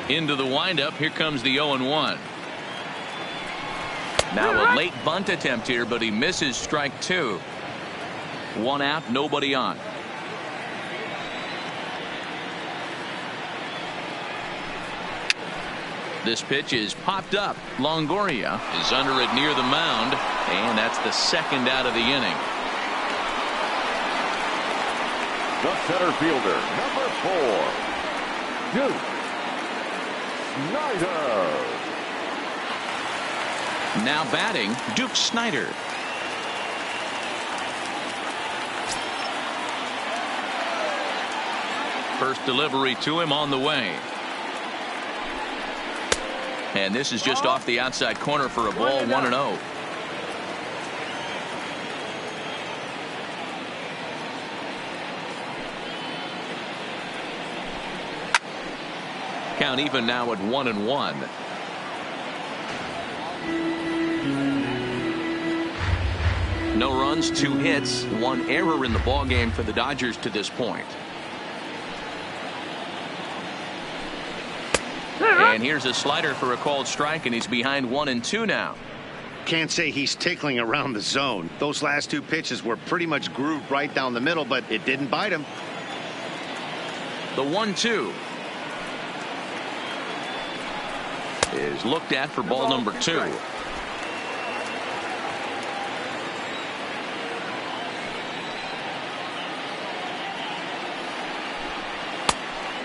Into the windup. Here comes the 0-1. Now a late bunt attempt here, but he misses strike 2. 1 out, nobody on. This pitch is popped up. Longoria is under it near the mound, and that's the second out of the inning. The center fielder, number 4, Duke Snider. Now batting, Duke Snider. First delivery to him on the way. And this is just off the outside corner for a ball. 1-0. Count even now at 1-1. No runs, 2 hits, 1 error in the ball game for the Dodgers to this point. And here's a slider for a called strike, and he's behind 1-2 now. Can't say he's tickling around the zone. Those last 2 pitches were pretty much grooved right down the middle, but it didn't bite him. The 1-2 is looked at for ball number 2.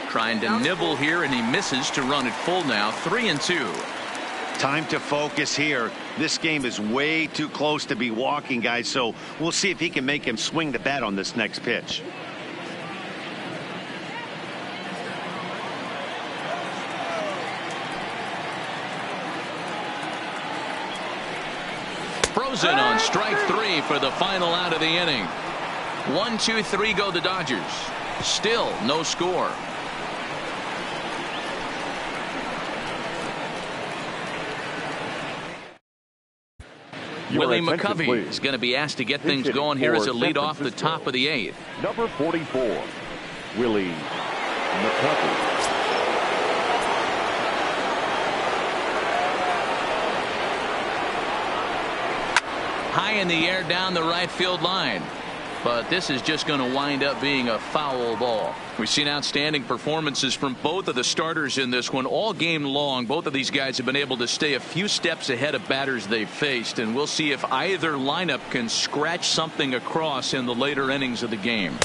Trying to nibble here, and he misses to run it full now. 3-2. Time to focus here. This game is way too close to be walking, guys, so we'll see if he can make him swing the bat on this next pitch. Frozen on strike 3 for the final out of the inning. 1-2-3 go the Dodgers. Still no score. Willie McCovey is going to be asked to get things going here as a lead off the top of the 8th. Number 44, Willie McCovey. High in the air down the right field line. But this is just going to wind up being a foul ball. We've seen outstanding performances from both of the starters in this one all game long. Both of these guys have been able to stay a few steps ahead of batters they've faced, and we'll see if either lineup can scratch something across in the later innings of the game.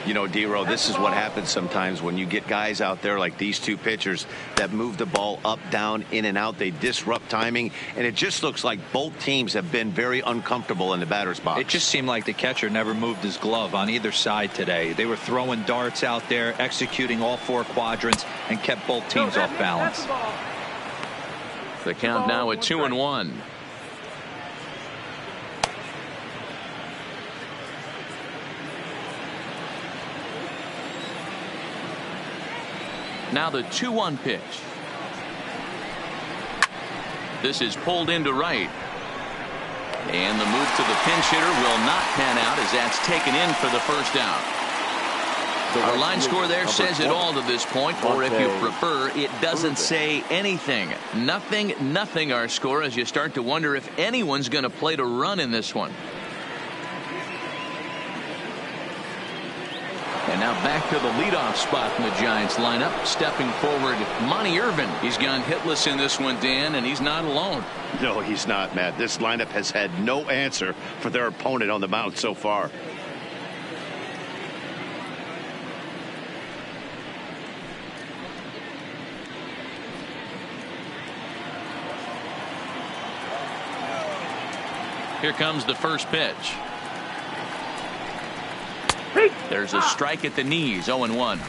You know, D-Row, this is what happens sometimes when you get guys out there like these 2 pitchers that move the ball up, down, in and out. They disrupt timing, and it just looks like both teams have been very uncomfortable in the batter's box. It just seemed like the catcher never moved his glove on either side today. They were throwing darts out there, executing all 4 quadrants, and kept both teams off balance. The count now at 2-1. Now the 2-1 pitch. This is pulled into right. And the move to the pinch hitter will not pan out as that's taken in for the first out. Our line score there says it all to this point, or if you prefer, it doesn't say anything. Nothing our score as you start to wonder if anyone's going to play to run in this one. And now back to the leadoff spot in the Giants lineup. Stepping forward, Monty Irvin. He's gone hitless in this one, Dan, and he's not alone. No, he's not, Matt. This lineup has had no answer for their opponent on the mound so far. Here comes the first pitch. There's a strike at the knees, 0-1.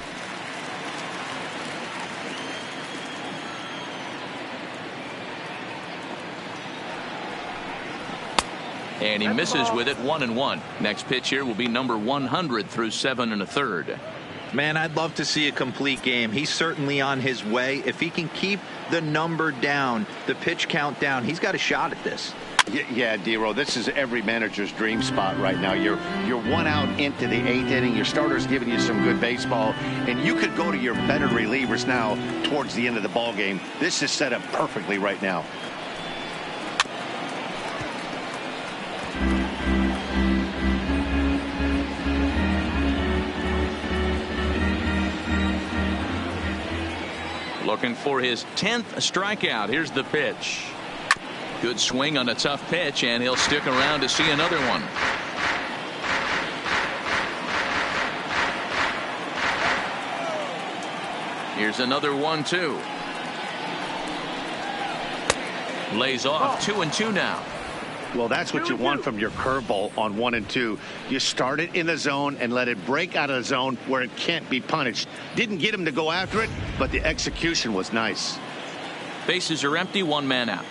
And he misses with it, 1-1. Next pitch here will be number 100 through 7 1/3. Man, I'd love to see a complete game. He's certainly on his way. If he can keep the number down, the pitch count down, he's got a shot at this. Yeah, D-Row, this is every manager's dream spot right now. You're 1 out into the 8th inning. Your starter's giving you some good baseball, and you could go to your better relievers now towards the end of the ball game. This is set up perfectly right now. Looking for his 10th strikeout. Here's the pitch. Good swing on a tough pitch, and he'll stick around to see another one. Here's another 1-2. Lays off 2-2 now. Well, that's what you want from your curveball on 1 and 2. You start it in the zone and let it break out of the zone where it can't be punished. Didn't get him to go after it, but the execution was nice. Bases are empty, 1 man out.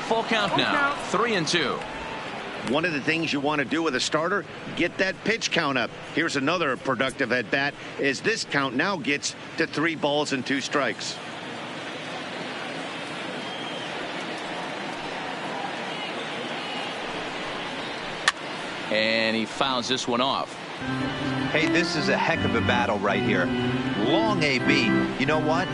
Full count now, 3-2. One of the things you want to do with a starter, get that pitch count up. Here's another productive at bat as this count now gets to 3 balls and 2 strikes. And he fouls this one off. Hey, this is a heck of a battle right here. Long AB. You know what?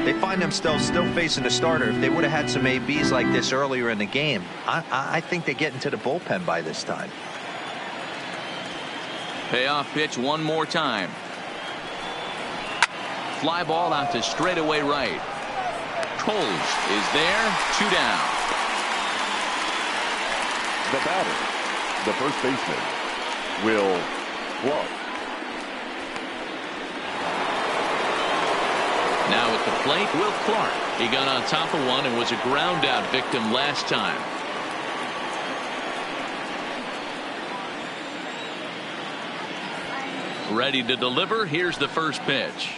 They find themselves still facing a starter. If they would have had some ABs like this earlier in the game, I think they get into the bullpen by this time. Payoff pitch one more time. Fly ball out to straightaway right. Coles is there, 2 down. The batter, the first baseman, Will Clark. Now at the plate, Will Clark. He got on top of one and was a ground out victim last time. Ready to deliver. Here's the first pitch.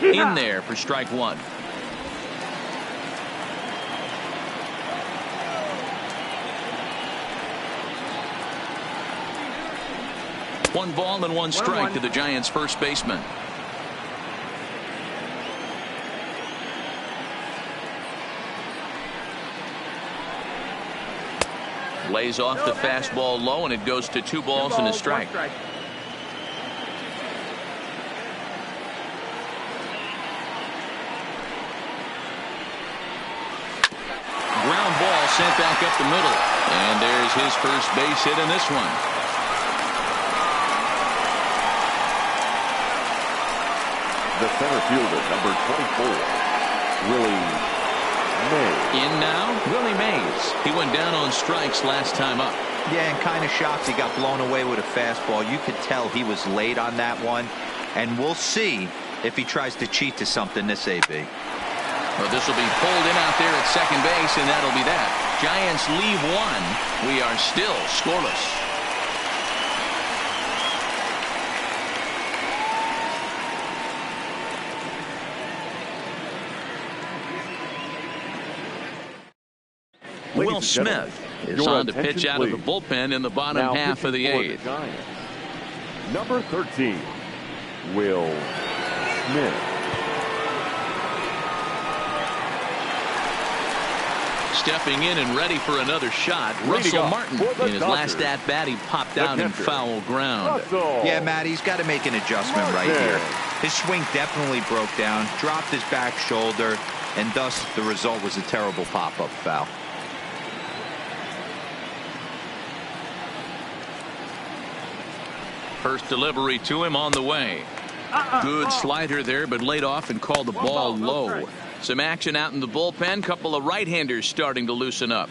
In there for strike 1. One ball and 1 strike to the Giants' first baseman. Lays off the fastball low, and it goes to 2 balls and a strike. Ground ball sent back up the middle. And there's his first base hit in this one. The center fielder, number 24, Willie Mays. In now, Willie Mays. He went down on strikes last time up. Yeah, and kind of shocked he got blown away with a fastball. You could tell he was late on that one. And we'll see if he tries to cheat to something this AB. Well, this will be pulled in out there at second base, and that'll be that. Giants leave 1. We are still scoreless. Will Smith is on to pitch out of the bullpen in the bottom half of the 8th. Number 13, Will Smith. Stepping in and ready for another shot, Russell Martin. In his last at-bat, he popped out in foul ground. Yeah, Matt, he's got to make an adjustment right here. His swing definitely broke down, dropped his back shoulder, and thus the result was a terrible pop-up foul. First delivery to him on the way. Good slider there, but laid off and called the ball low. Some action out in the bullpen. Couple of right-handers starting to loosen up.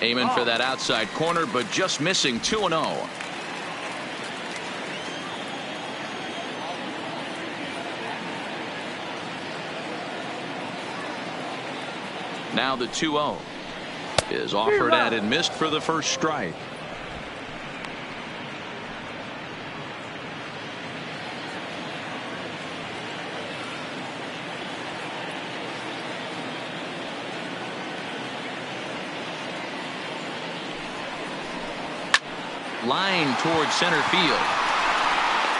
Aiming for that outside corner, but just missing. 2-0. Now the 2-0 is offered at and missed for the first strike. Line towards center field.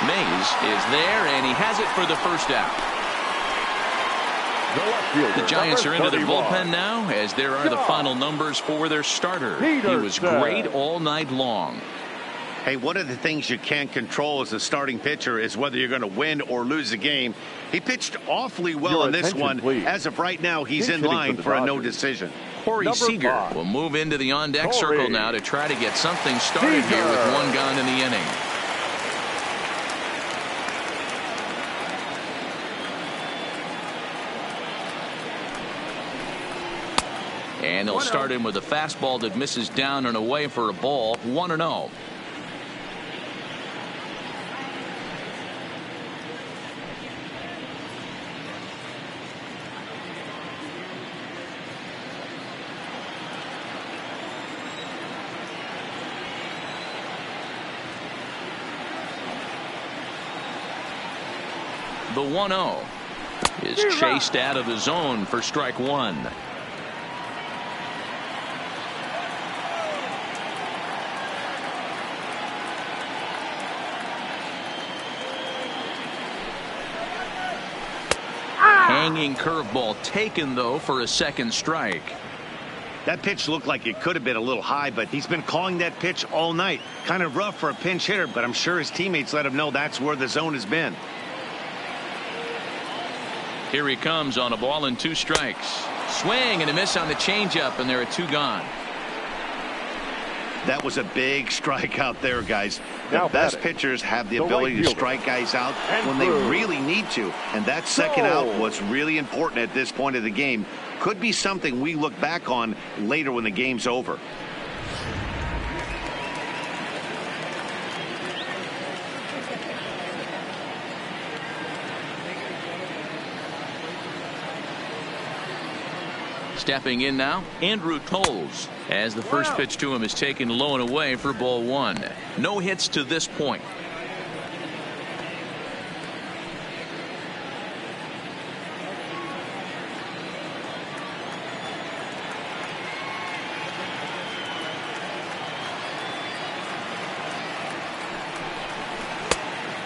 Mays is there, and he has it for the first out. The Giants are into their bullpen now, as there are the final numbers for their starter. He was great all night long. Hey, one of the things you can't control as a starting pitcher is whether you're going to win or lose a game. He pitched awfully well in this one. Please. As of right now, he's in line for a no decision. Corey Seager will move into the on-deck circle now to try to get something started here with one gone in the inning. And they'll start him with a fastball that misses down and away for a ball. 1-0. The 1-0 is chased out of the zone for strike one. Hanging curveball taken, though, for a second strike. That pitch looked like it could have been a little high, but he's been calling that pitch all night. Kind of rough for a pinch hitter, but I'm sure his teammates let him know that's where the zone has been. Here he comes on a ball and 2 strikes. Swing and a miss on the changeup, and there are 2 gone. That was a big strike out there, guys. The best pitchers have the ability to strike guys out when they really need to. And that second out was really important at this point of the game. Could be something we look back on later when the game's over. Stepping in now, Andrew Toles, as the first pitch to him is taken low and away for ball 1. No hits to this point.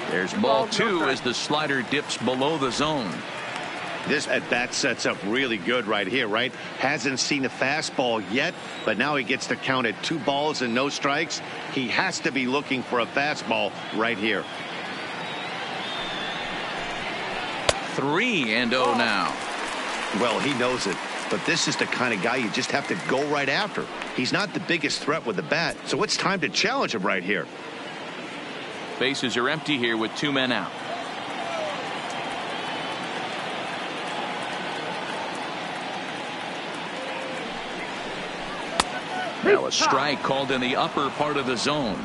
There's ball 2 as the slider dips below the zone. This at-bat sets up really good right here, right? Hasn't seen a fastball yet, but now he gets to count at 2 balls and no strikes. He has to be looking for a fastball right here. 3-0 now. Well, he knows it, but this is the kind of guy you just have to go right after. He's not the biggest threat with the bat, so it's time to challenge him right here. Bases are empty here with 2 men out. Now a strike called in the upper part of the zone.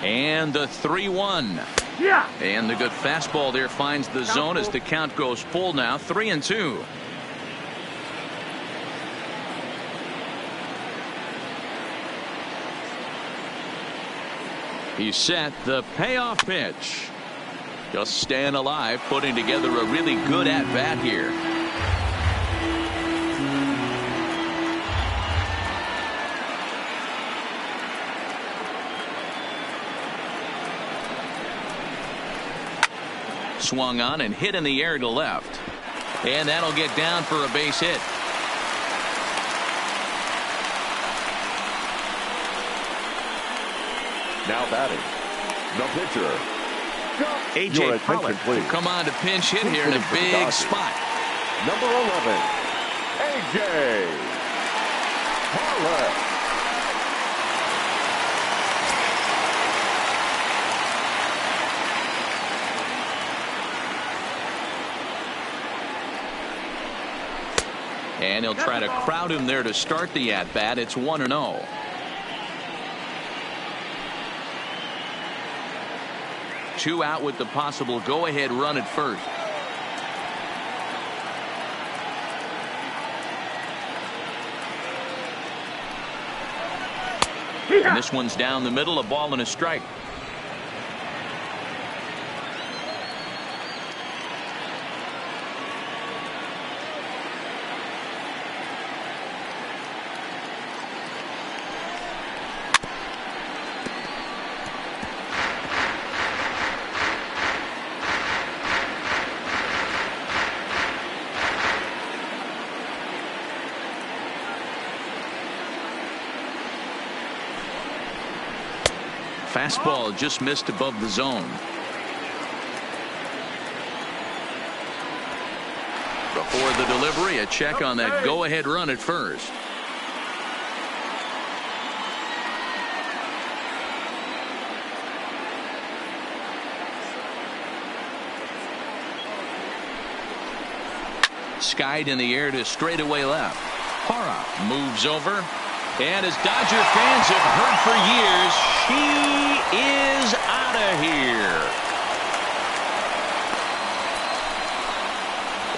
And the 3-1. Yeah. And the good fastball there finds the zone as the count goes full now. 3-2. He's set. The payoff pitch. Just staying alive, putting together a really good at-bat here. Swung on and hit in the air to left. And that'll get down for a base hit. Now batting, the pitcher. A.J. Pollock will come on to pinch hit here in a big spot. Number 11, A.J. Pollock. And he'll try to crowd him there to start the at-bat. It's 1-0. Two out with the possible go-ahead run at first. And this one's down the middle, a ball and a strike. Fastball just missed above the zone. Before the delivery, a check on that go-ahead run at first. Skied in the air to straightaway left. Parra moves over. And as Dodger fans have heard for years, she is out of here.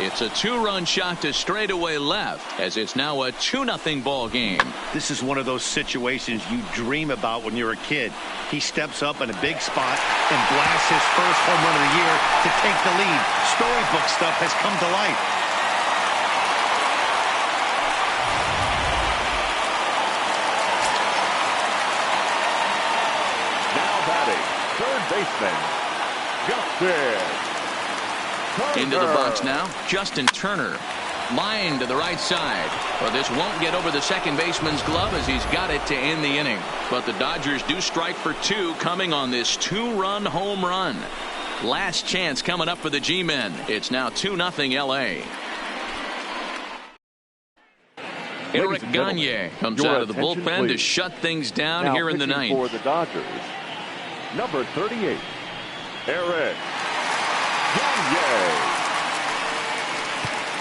It's a two-run shot to straightaway left, as it's now a 2-0 ball game. This is one of those situations you dream about when you're a kid. He steps up in a big spot and blasts his first home run of the year to take the lead. Storybook stuff has come to life. Third baseman, Justin Turner. Into the box now, Justin Turner. Line to the right side. Well, this won't get over the second baseman's glove as he's got it to end the inning. But the Dodgers do strike for two coming on this two-run home run. Last chance coming up for the G-men. It's now 2-0 L.A. Eric Gagne comes out of the bullpen to shut things down now here in the ninth. For the Dodgers, number 38, Eric Gagne.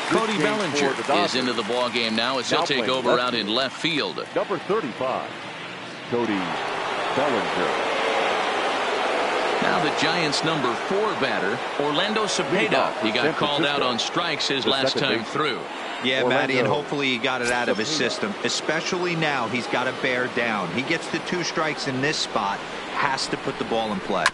Cody Bellinger is into the ball game now as he'll take over out in left field. Number 35, Cody Bellinger. Now the Giants' number 4 batter, Orlando Cepeda. He got called out on strikes his last time through. Yeah, Matty, and hopefully he got it out of his system. Especially now, he's got to bear down. He gets the 2 strikes in this spot, has to put the ball in play.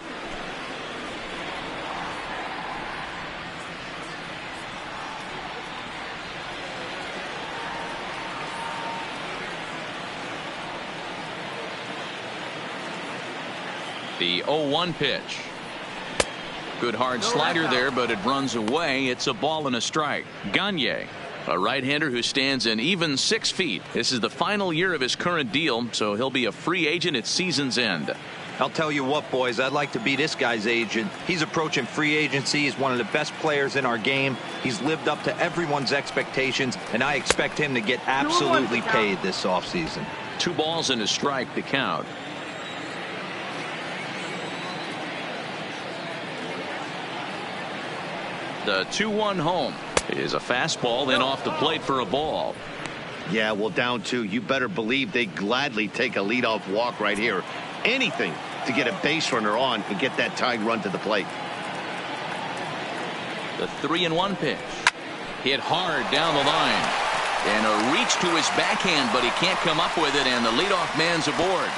The 0-1 pitch. Good hard slider there, but it runs away. It's a ball and a strike. Gagne, a right-hander who stands an even 6 feet. This is the final year of his current deal, so he'll be a free agent at season's end. I'll tell you what, boys, I'd like to be this guy's agent. He's approaching free agency. He's one of the best players in our game. He's lived up to everyone's expectations, and I expect him to get absolutely paid this offseason. 2 balls and a strike to count. The 2-1 home is a fastball, then off the plate for a ball. Yeah, well, down 2. You better believe they gladly take a leadoff walk right here. Anything to get a base runner on and get that tying run to the plate. The 3-1 pitch. Hit hard down the line. And a reach to his backhand, but he can't come up with it, and the leadoff man's aboard.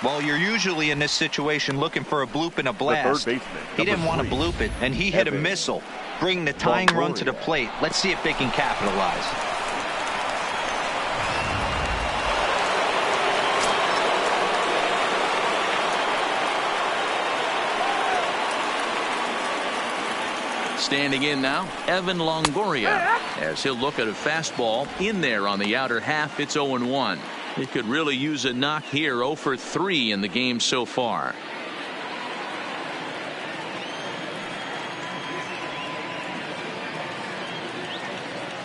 Well, you're usually in this situation looking for a bloop and a blast. The third baseman, he didn't want to bloop it, and he hit a missile, bringing the tying run to the plate. Let's see if they can capitalize. Standing in now, Evan Longoria, as he'll look at a fastball in there on the outer half. It's 0-1. He could really use a knock here. 0 for 3 in the game so far.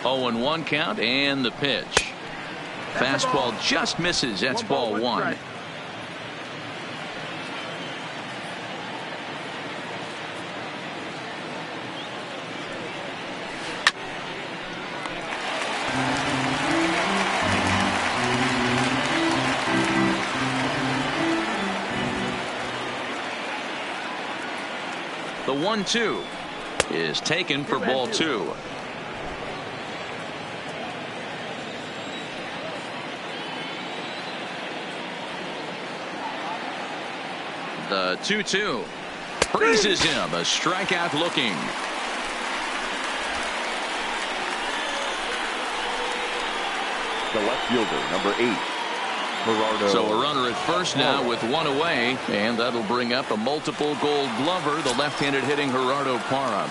Oh, and 1 count, and the pitch. Fastball just misses. That's ball 1. The 1-2 is taken for ball 2. The 2-2 freezes him. A strikeout looking. The left fielder, number 8. Gerardo. So a runner at first now with 1 away, and that'll bring up a multiple Gold Glover, the left-handed hitting Gerardo Parham.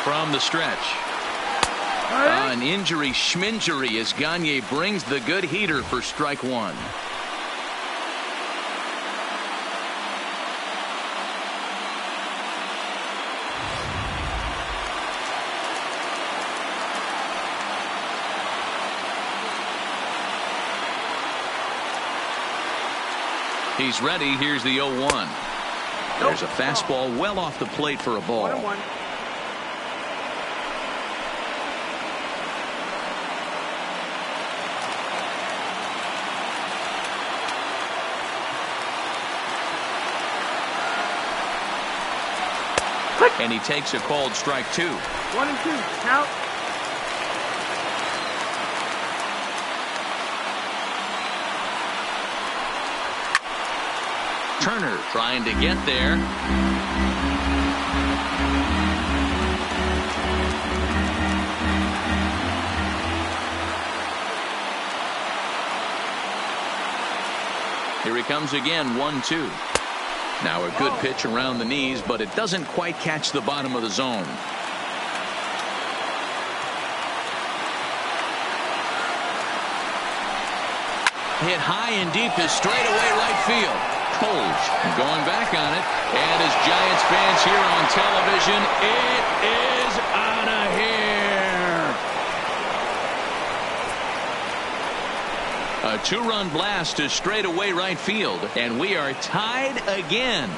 From the stretch. An injury schminjury as Gagne brings the good heater for strike 1. He's ready. Here's the 0-1. There's a fastball well off the plate for a ball. 1-1. And he takes a called strike 2. 1-2. Count. Turner trying to get there. Here he comes again. 1-2. Now a good pitch around the knees, but it doesn't quite catch the bottom of the zone. Hit high and deep to straightaway right field. Coles going back on it, and as Giants fans here on television, it is out of here. A 2-run blast to straightaway right field, and we are tied again.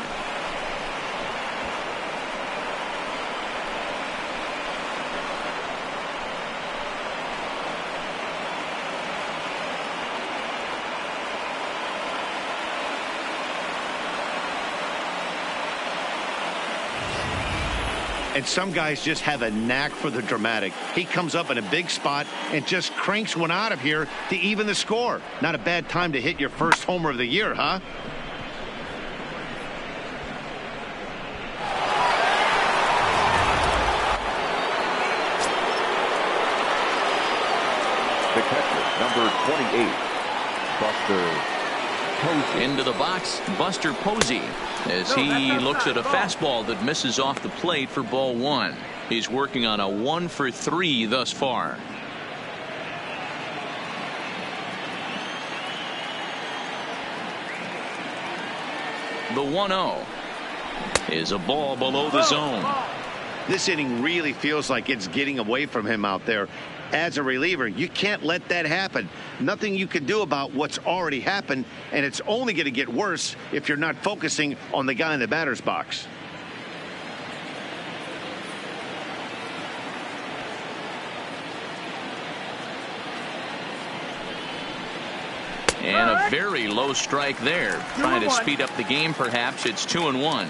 And some guys just have a knack for the dramatic. He comes up in a big spot and just cranks one out of here to even the score. Not a bad time to hit your first homer of the year, huh? The catcher, number 28, Buster Posey. Into the box, Buster Posey, as he looks at a fastball that misses off the plate for ball 1. He's working on a 1 for 3 thus far. The 1-0 is a ball below the zone. This inning really feels like it's getting away from him out there. As a reliever, you can't let that happen. Nothing you can do about what's already happened, and it's only going to get worse if you're not focusing on the guy in the batter's box. And a very low strike there. Trying to speed up the game, perhaps. It's 2-1.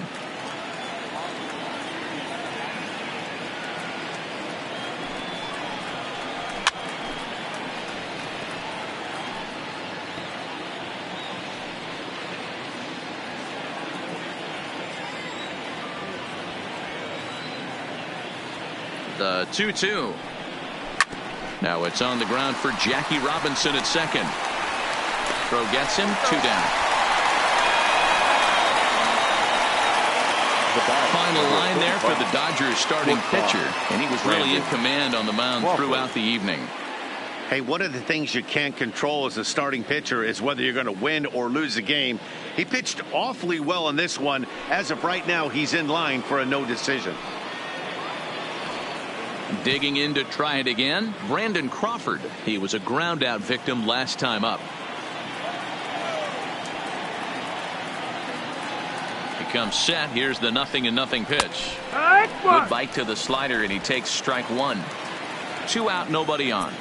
The 2-2. Now it's on the ground for Jackie Robinson at second. Throw gets him, 2 down. Final line there for the Dodgers starting pitcher, and he was really in command on the mound throughout the evening. Hey, one of the things you can't control as a starting pitcher is whether you're going to win or lose a game. He pitched awfully well in this one. As of right now, he's in line for a no decision. Digging in to try it again, Brandon Crawford. He was a ground out victim last time up. He comes set. Here's the 0-0 pitch. Good bite to the slider, and he takes strike one. 2 out, nobody on.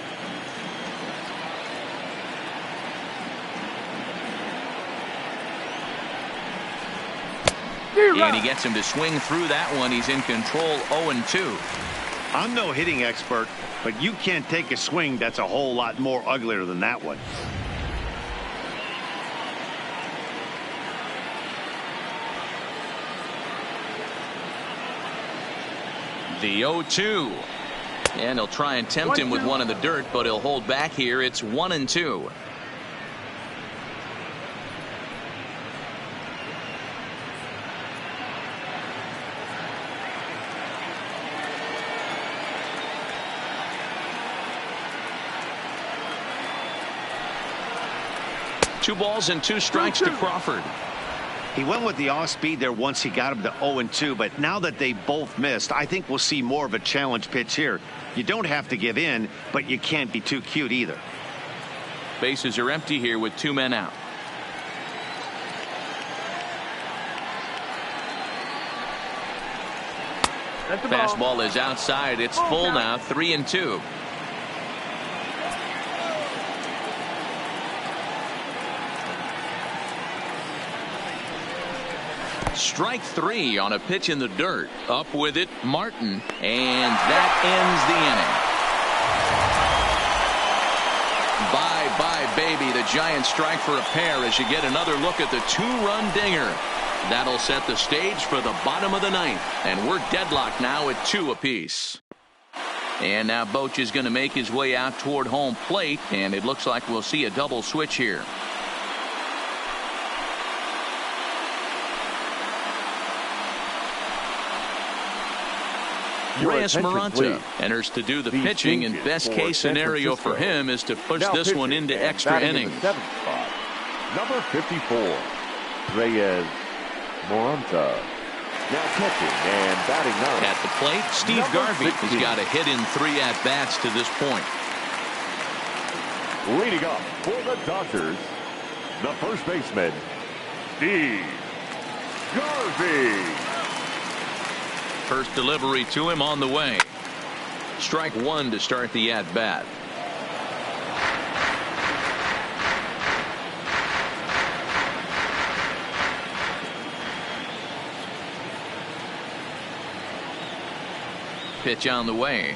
And he gets him to swing through that one. He's in control, 0-2. I'm no hitting expert, but you can't take a swing that's a whole lot more uglier than that one. The 0-2. And he'll try and tempt him with one in the dirt, but he'll hold back here. It's 1-2. Two balls and 2 strikes to Crawford. He went with the off speed there once he got him to 0-2, but now that they both missed, I think we'll see more of a challenge pitch here. You don't have to give in, but you can't be too cute either. Bases are empty here with 2 men out. Fastball is outside. It's full now, 3-2. Strike 3 on a pitch in the dirt. Up with it, Martin, and that ends the inning. Bye-bye, baby. The Giants strike for a pair as you get another look at the 2-run dinger. That'll set the stage for the bottom of the 9th, and we're deadlocked now at 2 apiece. And now Boch is going to make his way out toward home plate, and it looks like we'll see a double switch here. Reyes Moronta enters to do the pitching, and best case scenario for him is to push this one into extra innings. Number 54, Reyes Moronta. Now catching and batting 9. At the plate, Steve Garvey has got a hit in 3 at-bats to this point. Leading up for the Dodgers, the first baseman, Steve Garvey. First delivery to him on the way. Strike 1 to start the at-bat. Pitch on the way.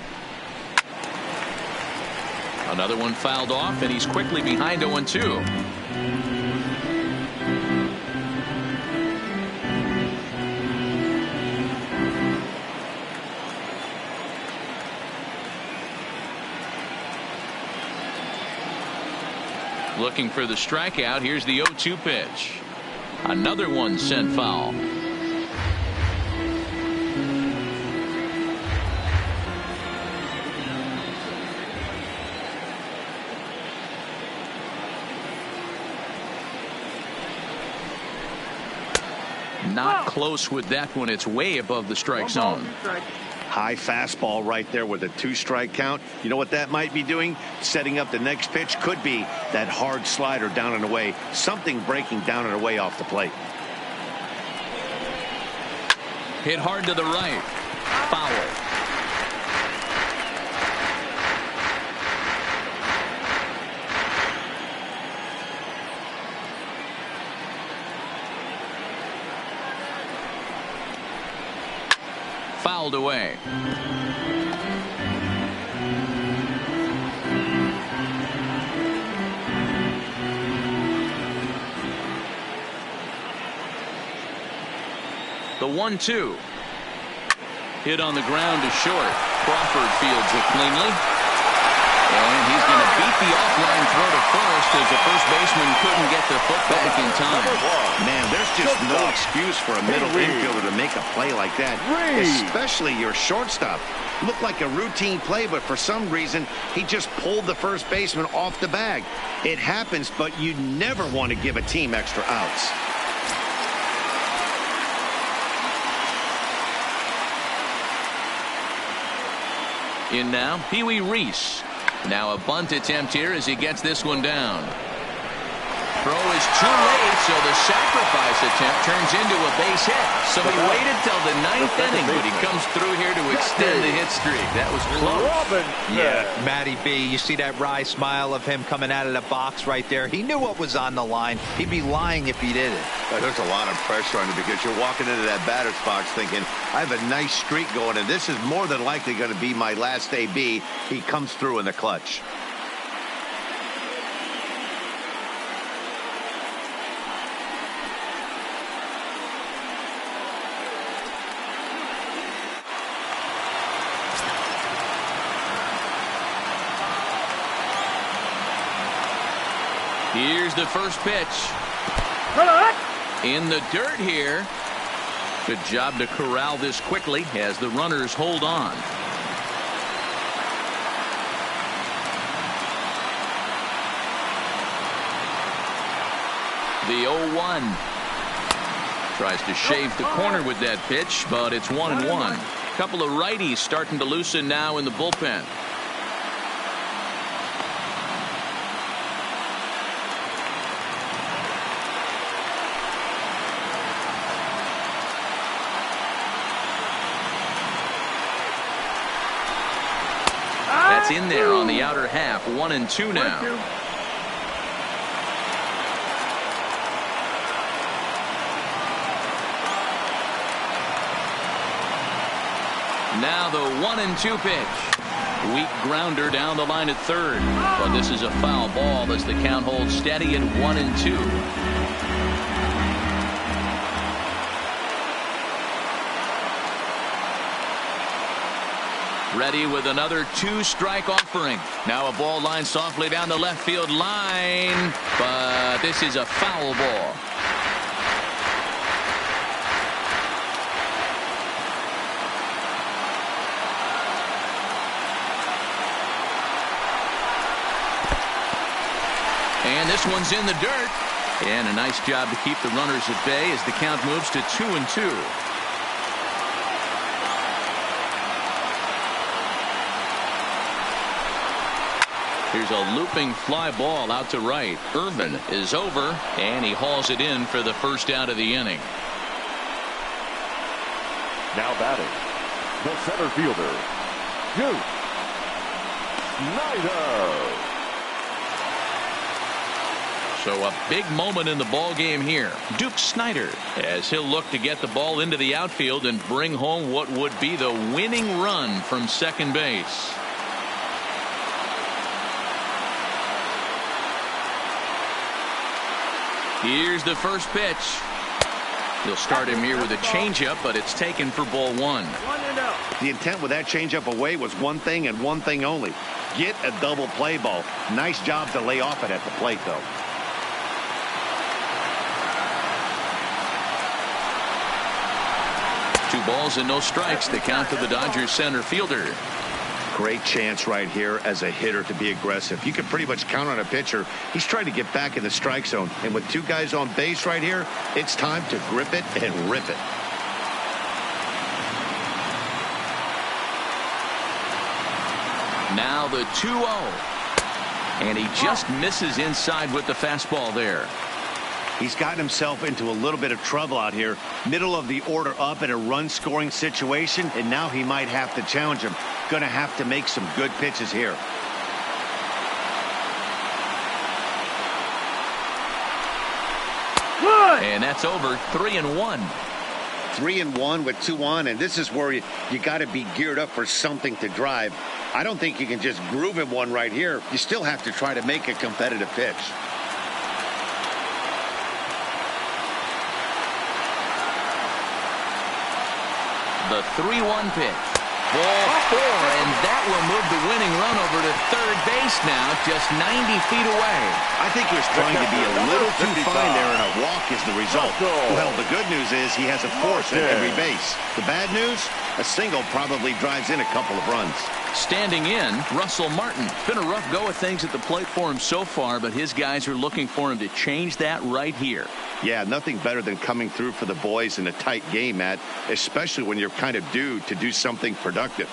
Another one fouled off, and he's quickly behind 0-2. Looking for the strikeout. Here's the 0-2 pitch. Another one sent foul. Not close with that one. It's way above the strike zone. High fastball right there with a 2-strike count. You know what that might be doing? Setting up the next pitch. Could be that hard slider down and away. Something breaking down and away off the plate. Hit hard to the right. Foul. Fouled away. The 1-2. Hit on the ground to short. Crawford fields it cleanly. And he's going to beat the offline throw to first as the first baseman couldn't get the foot back in time. Man, there's just no excuse for a middle infielder to make a play like that, especially your shortstop. Looked like a routine play, but for some reason, he just pulled the first baseman off the bag. It happens, but you never want to give a team extra outs. In now, Pee Wee Reese. Now a bunt attempt here as he gets this one down. Throw is too late, so the sacrifice attempt turns into a base hit. So he waited till the ninth inning, but he comes through here to extend the hit streak. That was close. Yeah, Matty B, you see that wry smile of him coming out of the box right there. He knew what was on the line. He'd be lying if he didn't. There's a lot of pressure on you because you're walking into that batter's box thinking, I have a nice streak going, and this is more than likely going to be my last AB. He comes through in the clutch. Here's the first pitch. In the dirt here. Good job to corral this quickly as the runners hold on. The 0-1. Tries to shave the corner with that pitch, but it's 1-1. Couple of righties starting to loosen now in the bullpen. That's in there on the outer half. 1-2 now. Now the 1-2 pitch. Weak grounder down the line at third. But this is a foul ball as the count holds steady at 1-2. Ready with another two-strike offering. Now a ball line softly down the left field line. But this is a foul ball. And this one's in the dirt. And a nice job to keep the runners at bay as the count moves to 2-2. Here's a looping fly ball out to right. Irvin is over, and he hauls it in for the first out of the inning. Now batting, the center fielder, Duke Snider. So a big moment in the ball game here. Duke Snider, as he'll look to get the ball into the outfield and bring home what would be the winning run from second base. Here's the first pitch. He'll start him here with a changeup, but it's taken for ball one. The intent with that changeup away was one thing and one thing only. Get a double play ball. Nice job to lay off it at the plate, though. Two balls and no strikes. The count to the Dodgers center fielder. Great chance right here as a hitter to be aggressive. You can pretty much count on a pitcher. He's trying to get back in the strike zone. And with two guys on base right here, it's time to grip it and rip it. Now the 2-0. And he just misses inside with the fastball there. He's gotten himself into a little bit of trouble out here. Middle of the order up in a run-scoring situation, and now he might have to challenge him. Going to have to make some good pitches here. And that's over. 3-1. 3-1 with 2 on, and this is where you got to be geared up for something to drive. I don't think you can just groove him one right here. You still have to try to make a competitive pitch. The 3-1 pitch. Ball 4, and that will move the winning run over to third base now, just 90 feet away. I think he was trying to be a little too fine there, and a walk is the result. Well, the good news is he has a force at every base. The bad news? A single probably drives in a couple of runs. Standing in, Russell Martin. Been a rough go of things at the plate for him so far, but his guys are looking for him to change that right here. Yeah, nothing better than coming through for the boys in a tight game, Matt, especially when you're kind of due to do something productive.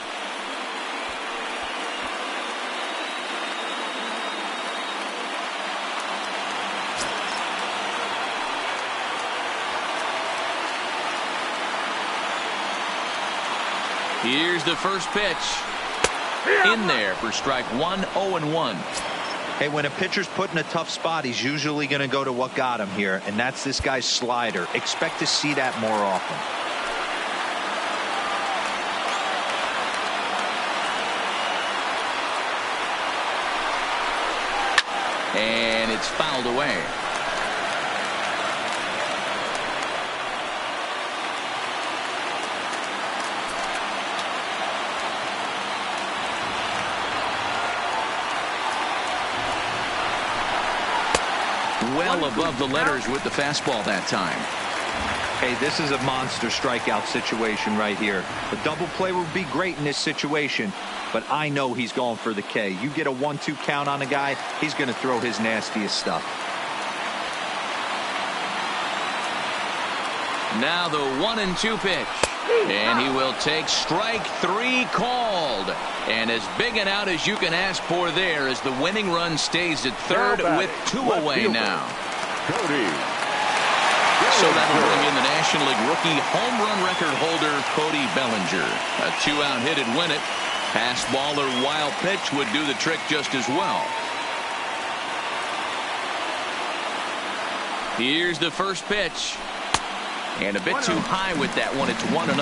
Here's the first pitch. In there for strike one, 0-1. Hey, when a pitcher's put in a tough spot, he's usually going to go to what got him here, and that's this guy's slider. Expect to see that more often. And it's fouled away. Well above the letters with the fastball that time. Hey, this is a monster strikeout situation right here. A double play would be great in this situation, but I know he's going for the K. You get a 1-2 count on a guy, he's going to throw his nastiest stuff. Now the 1-2 pitch. And he will take strike three called. And as big an out as you can ask for there as the winning run stays at third with two away now. Cody. So that'll bring in the National League rookie home run record holder Cody Bellinger. A 2-out hit'd win it. Pass ball or wild pitch would do the trick just as well. Here's the first pitch. And a bit too high with that one. It's 1-0.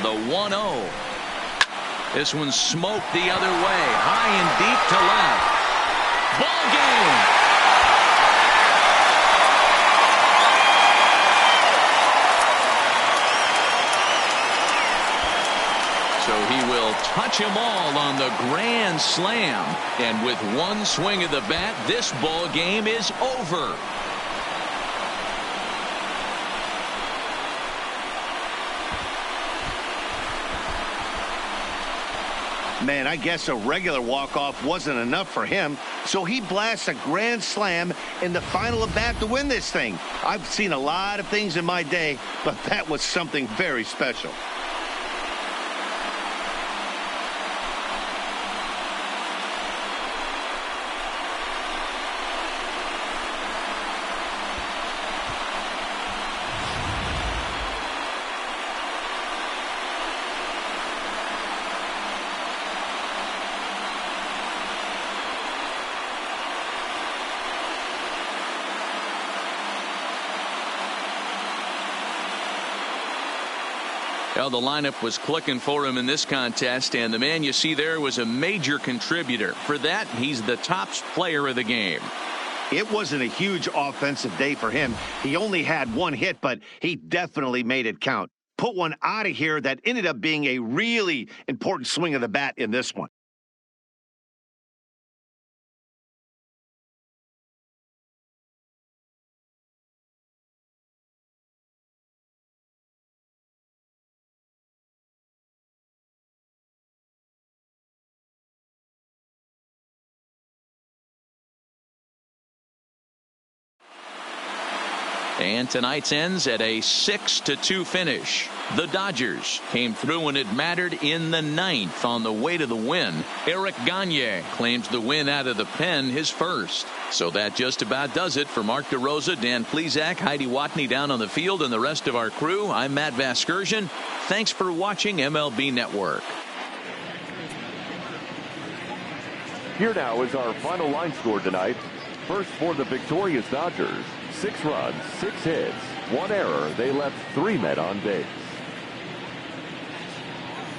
The 1-0. This one smoked the other way. High and deep to left. Ball game. So he will touch them all on the grand slam. And with one swing of the bat, this ball game is over. Man, I guess a regular walk-off wasn't enough for him, so he blasts a grand slam in the final at bat to win this thing. I've seen a lot of things in my day, but that was something very special. Well, the lineup was clicking for him in this contest, and the man you see there was a major contributor. For that, he's the top player of the game. It wasn't a huge offensive day for him. He only had one hit, but he definitely made it count. Put one out of here that ended up being a really important swing of the bat in this one. And tonight's ends at a 6-2 finish. The Dodgers came through when it mattered in the 9th on the way to the win. Eric Gagne claims the win out of the pen, his first. So that just about does it for Mark DeRosa, Dan Plesac, Heidi Watney down on the field, and the rest of our crew. I'm Matt Vasgersian. Thanks for watching MLB Network. Here now is our final line score tonight. First for the victorious Dodgers. 6 runs, 6 hits, 1 error. They left 3 men on base.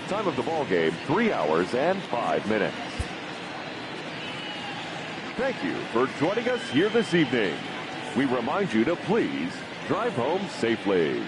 Time of the ball game, 3 hours and 5 minutes. Thank you for joining us here this evening. We remind you to please drive home safely.